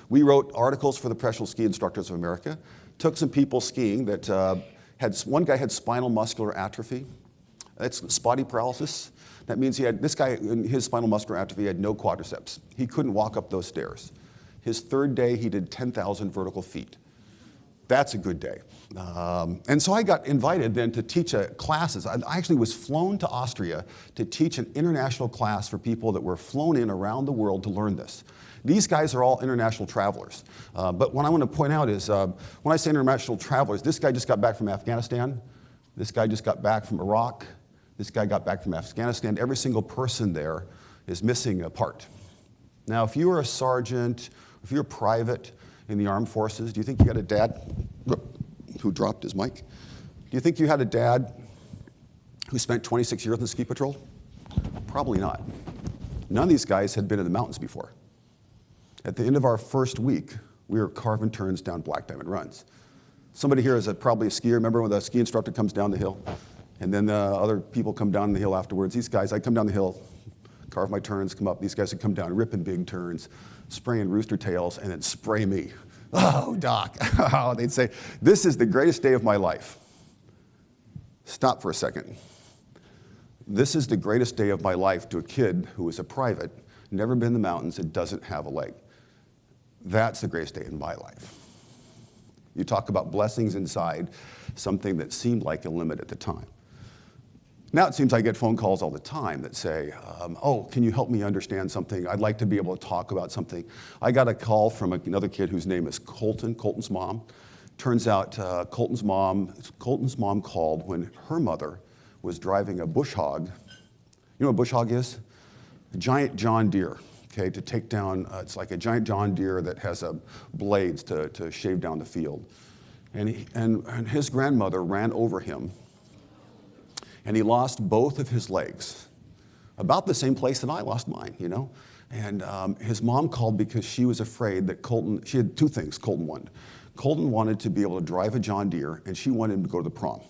We wrote articles for the Professional Ski Instructors of America, took some people skiing that one guy had spinal muscular atrophy. That's spotty paralysis. That means this guy, in his spinal muscular atrophy, had no quadriceps. He couldn't walk up those stairs. His 3rd day, he did 10,000 vertical feet. That's a good day. And so I got invited then to teach classes. I actually was flown to Austria to teach an international class for people that were flown in around the world to learn this. These guys are all international travelers. But what I want to point out is, when I say international travelers, this guy just got back from Afghanistan. This guy just got back from Iraq. This guy got back from Afghanistan. Every single person there is missing a part. Now, if you were a sergeant, if you're a private in the armed forces, do you think you had a dad who dropped his mic? Do you think you had a dad who spent 26 years in the ski patrol? Probably not. None of these guys had been in the mountains before. At the end of our first week, we were carving turns down Black Diamond runs. Somebody here is probably a skier. Remember when the ski instructor comes down the hill? And then other people come down the hill afterwards. These guys, I come down the hill, carve my turns, come up. These guys would come down, ripping big turns, spraying rooster tails, and then spray me. Oh, Doc. They'd say, this is the greatest day of my life. Stop for a second. This is the greatest day of my life to a kid who is a private, never been in the mountains, and doesn't have a leg. That's the greatest day in my life. You talk about blessings inside something that seemed like a limit at the time. Now it seems I get phone calls all the time that say, oh, can you help me understand something? I'd like to be able to talk about something. I got a call from another kid whose name is Colton's mom. Turns out Colton's mom called when her mother was driving a bush hog. You know what a bush hog is? A giant John Deere, okay, to take down, it's like a giant John Deere that has blades to shave down the field. And his grandmother ran over him, and he lost both of his legs, about the same place that I lost mine, you know? And his mom called because she was afraid that she had two things Colton wanted. Colton wanted to be able to drive a John Deere, and she wanted him to go to the prom,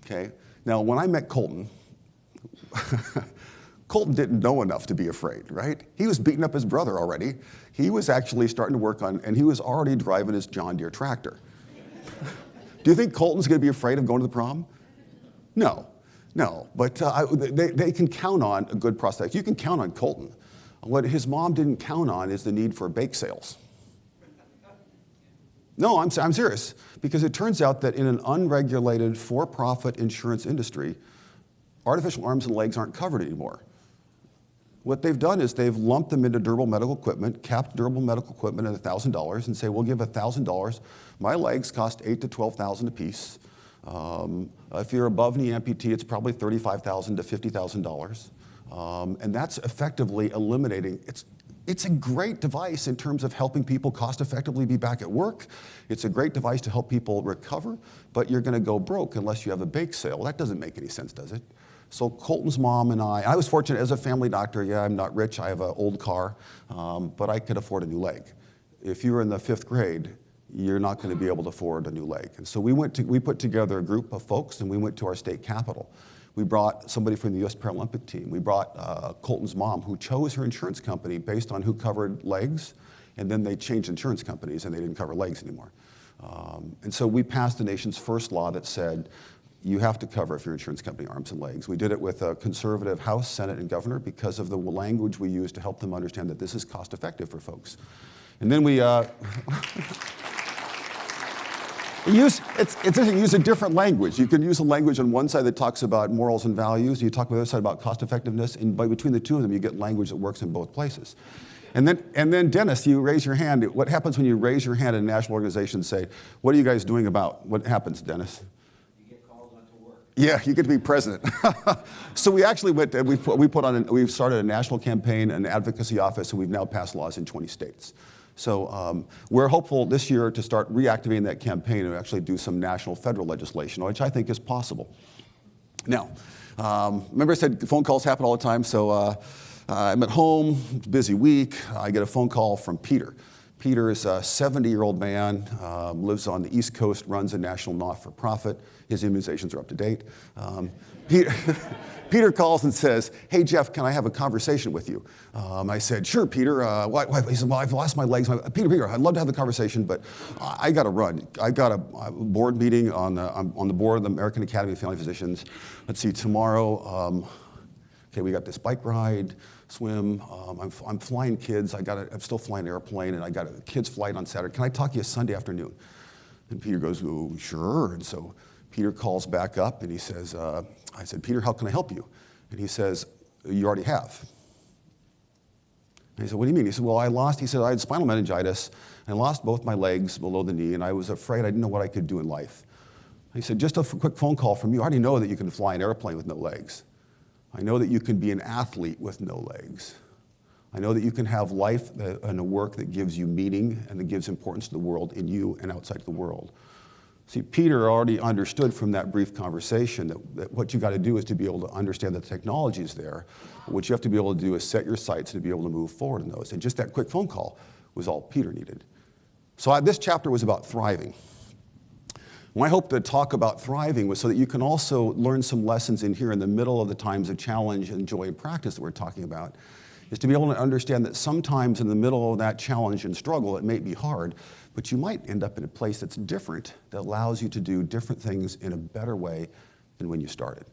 okay? Now, when I met Colton, Colton didn't know enough to be afraid, right? He was beating up his brother already. He was actually starting to work on, and he was already driving his John Deere tractor. Do you think Colton's gonna be afraid of going to the prom? No, but they can count on a good prospect. You can count on Colton. What his mom didn't count on is the need for bake sales. No, I'm serious, because it turns out that in an unregulated, for-profit insurance industry, artificial arms and legs aren't covered anymore. What they've done is they've lumped them into durable medical equipment, capped durable medical equipment at $1,000, and say, we'll give $1,000. My legs cost $8,000 to $12,000 a piece. If you're above knee amputee, it's probably $35,000 to $50,000. And that's effectively eliminating. It's a great device in terms of helping people cost effectively be back at work. It's a great device to help people recover, but you're going to go broke unless you have a bake sale. That doesn't make any sense, does it? So Colton's mom and I was fortunate as a family doctor. Yeah, I'm not rich. I have an old car, but I could afford a new leg. If you were in the 5th grade, you're not going to be able to afford a new leg. And so we put together a group of folks, and we went to our state capitol. We brought somebody from the U.S. Paralympic team. We brought Colton's mom, who chose her insurance company based on who covered legs, and then they changed insurance companies, and they didn't cover legs anymore. And so we passed the nation's first law that said, you have to cover, if your insurance company, arms and legs. We did it with a conservative House, Senate, and governor because of the language we used to help them understand that this is cost effective for folks. And then we use a different language. You can use a language on one side that talks about morals and values. You talk on the other side about cost effectiveness, and between the two of them, you get language that works in both places. And then, Dennis, you raise your hand. What happens when you raise your hand in a national organization and say, what are you guys doing about? What happens, Dennis? Yeah, you get to be president. So we actually went, we've started a national campaign, an advocacy office, and we've now passed laws in 20 states. So we're hopeful this year to start reactivating that campaign and actually do some national federal legislation, which I think is possible. Now, remember I said phone calls happen all the time, so I'm at home, it's a busy week, I get a phone call from Peter. Peter is a 70-year-old man, lives on the East Coast, runs a national not-for-profit. His immunizations are up to date. Peter calls and says, hey, Jeff, can I have a conversation with you? I said, sure, Peter. He said, well, I've lost my legs. Peter, I'd love to have the conversation, but I got to run. I got a board meeting I'm on the board of the American Academy of Family Physicians. Let's see, tomorrow, okay, we got this bike ride, swim. I'm flying kids. I'm still flying an airplane, and I got a kid's flight on Saturday. Can I talk to you Sunday afternoon? And Peter goes, oh, sure. And so Peter calls back up, and he says, I said, Peter, how can I help you? And he says, you already have. And he said, what do you mean? He said, well, he said, I had spinal meningitis, and I lost both my legs below the knee, and I was afraid I didn't know what I could do in life. He said, just a quick phone call from you. I already know that you can fly an airplane with no legs. I know that you can be an athlete with no legs. I know that you can have life and a work that gives you meaning and that gives importance to the world in you and outside the world. See, Peter already understood from that brief conversation that what you got to do is to be able to understand that the technology is there. But what you have to be able to do is set your sights and to be able to move forward in those. And just that quick phone call was all Peter needed. So this chapter was about thriving. My hope to talk about thriving was so that you can also learn some lessons in here in the middle of the times of challenge and joy and practice that we're talking about, is to be able to understand that sometimes in the middle of that challenge and struggle, it may be hard, but you might end up in a place that's different, that allows you to do different things in a better way than when you started.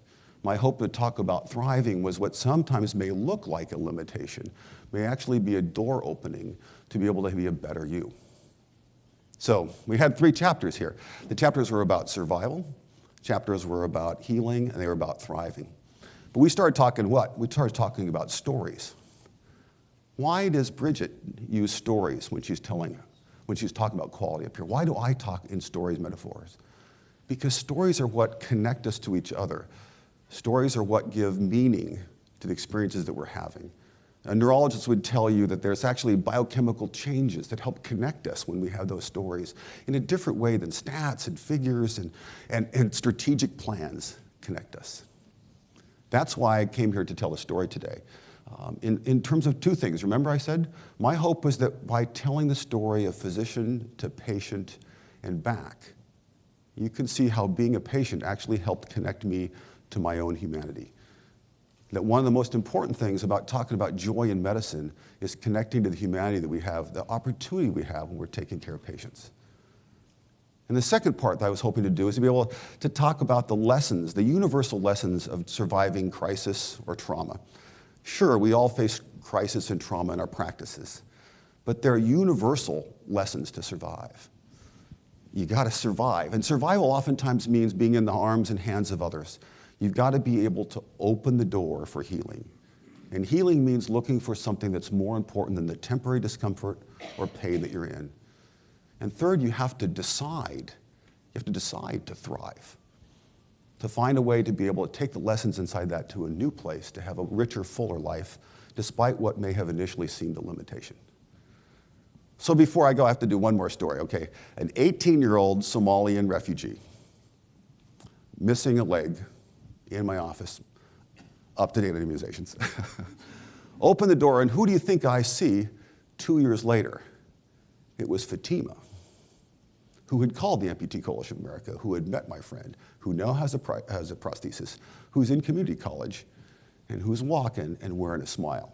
My hope to talk about thriving was what sometimes may look like a limitation, may actually be a door opening to be able to be a better you. So we had 3 chapters here. The chapters were about survival, chapters were about healing, and they were about thriving. But we started talking what? We started talking about stories. Why does Bridget use stories when she's talking about quality up here? Why do I talk in stories, metaphors? Because stories are what connect us to each other. Stories are what give meaning to the experiences that we're having. A neurologist would tell you that there's actually biochemical changes that help connect us when we have those stories in a different way than stats and figures and strategic plans connect us. That's why I came here to tell a story today. In terms of 2 things, remember I said, my hope was that by telling the story of physician to patient and back, you can see how being a patient actually helped connect me to my own humanity. That one of the most important things about talking about joy in medicine is connecting to the humanity that we have, the opportunity we have when we're taking care of patients. And the second part that I was hoping to do is to be able to talk about the lessons, the universal lessons of surviving crisis or trauma. Sure, we all face crisis and trauma in our practices, but there are universal lessons to survive. You got to survive, and survival oftentimes means being in the arms and hands of others. You've got to be able to open the door for healing. And healing means looking for something that's more important than the temporary discomfort or pain that you're in. And third, you have to decide. You have to decide to thrive, to find a way to be able to take the lessons inside that to a new place, to have a richer, fuller life, despite what may have initially seemed a limitation. So before I go, I have to do one more story, okay? An 18-year-old Somalian refugee, missing a leg, in my office, up-to-date immunizations. Open the door, and who do you think I see 2 years later? It was Fatima, who had called the Amputee Coalition of America, who had met my friend, who now has a prosthesis, who's in community college, and who's walking and wearing a smile.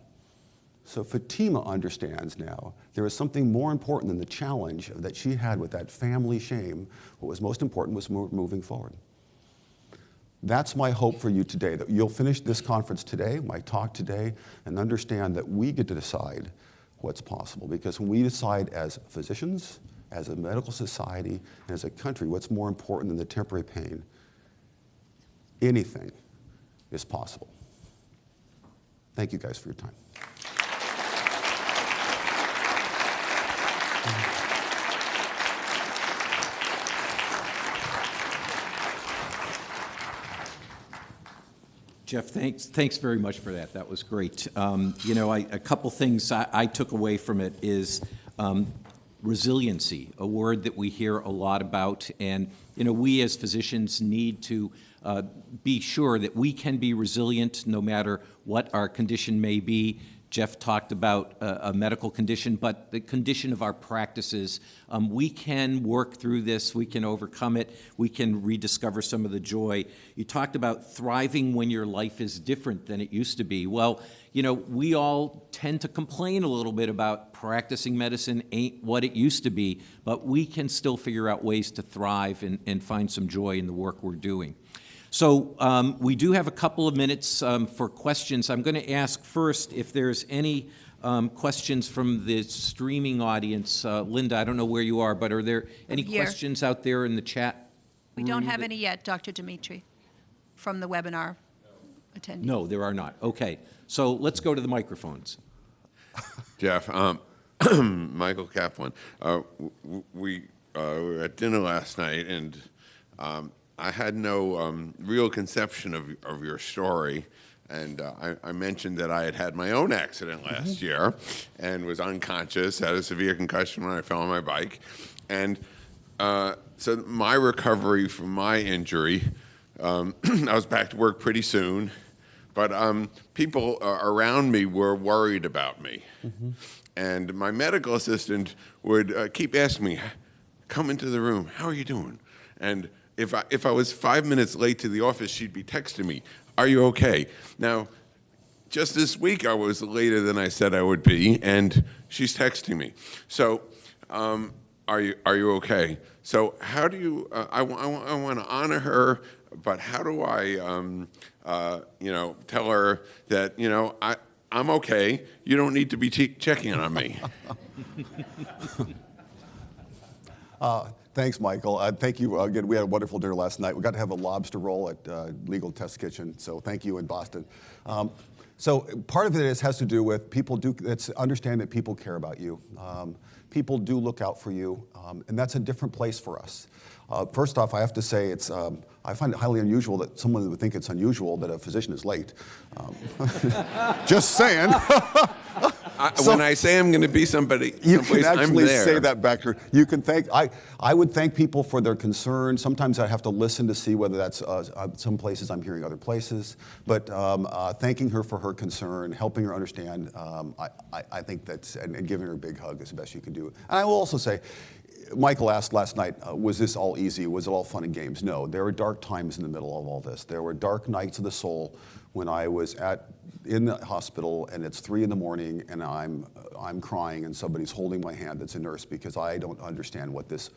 So Fatima understands now there is something more important than the challenge that she had with that family shame. What was most important was moving forward. That's my hope for you today, that you'll finish this conference today, my talk today, and understand that we get to decide what's possible. Because when we decide as physicians, as a medical society, and as a country, what's more important than the temporary pain, anything is possible. Thank you guys for your time. Jeff, thanks very much for that. That was great. You know, a couple things I took away from it is resiliency, a word that we hear a lot about. And, you know, we as physicians need to be sure that we can be resilient no matter what our condition may be. Jeff talked about a medical condition, but the condition of our practices, we can work through this, we can overcome it, we can rediscover some of the joy. You talked about thriving when your life is different than it used to be. Well, you know, we all tend to complain a little bit about practicing medicine ain't what it used to be, but we can still figure out ways to thrive and find some joy in the work we're doing. So we do have a couple of minutes for questions. I'm going to ask first if there's any questions from the streaming audience. Linda, I don't know where you are, but are there any questions out there in the chat? We don't have any yet, Dr. Dimitri, from the webinar attendees. No, there are not. Okay, so let's go to the microphones. Jeff, Michael Kaplan. We were at dinner last night, and I had no real conception of your story, and I mentioned that I had my own accident last year and was unconscious, had a severe concussion when I fell on my bike. And so my recovery from my injury, I was back to work pretty soon, but people around me were worried about me. And my medical assistant would keep asking me, come into the room, how are you doing? And if I was 5 minutes late to the office, she'd be texting me, are you okay? Now, just this week I was later than I said I would be, and she's texting me. So, are you okay? So how do you, I want to honor her, but how do I, you know, tell her that, you know, I'm okay, you don't need to be checking on me? Thanks, Michael. Thank you. Again, we had a wonderful dinner last night. We got to have a lobster roll at Legal Test Kitchen, so thank you in Boston. So part of it has to do with understand that people care about you. People do look out for you, and that's a different place for us. First off, I have to say I find it highly unusual that someone would think it's unusual that a physician is late. Just saying. When I say I'm going to be somebody, you can actually I'm there. say that back to her. You can thank. I would thank people for their concern. Sometimes I have to listen to see whether that's some places I'm hearing other places. But thanking her for her concern, helping her understand, I think that's and giving her a big hug is the best you can do. And I will also say, Michael asked last night, was this all easy? Was it all fun and games? No, there were dark times in the middle of all this. There were dark nights of the soul when I was in the hospital and it's 3 in the morning and I'm crying and somebody's holding my hand that's a nurse because I don't understand what this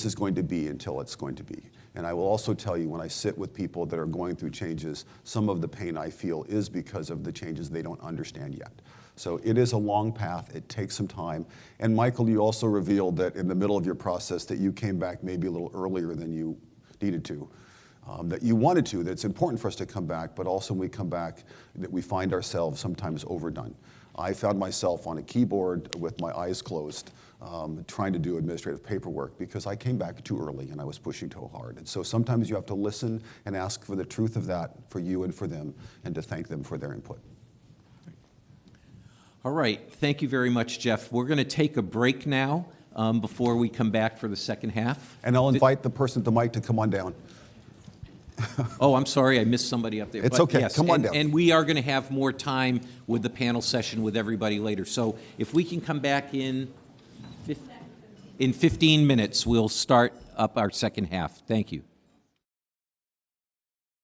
is going to be until it's going to be. And I will also tell you, when I sit with people that are going through changes, some of the pain I feel is because of the changes they don't understand yet. So it is a long path, it takes some time. And Michael, you also revealed that in the middle of your process that you came back maybe a little earlier than you needed to. that you wanted to, that it's important for us to come back, but also when we come back, that we find ourselves sometimes overdone. I found myself on a keyboard with my eyes closed, trying to do administrative paperwork because I came back too early and I was pushing too hard. And so sometimes you have to listen and ask for the truth of that for you and for them, and to thank them for their input. All right, thank you very much, Jeff. We're going to take a break now before we come back for the second half. And I'll invite the person at the mic to come on down. Oh, I'm sorry, I missed somebody up there. It's But okay, yes, come on down. And we are going to have more time with the panel session with everybody later. So if we can come back in 15 minutes, we'll start up our second half. Thank you.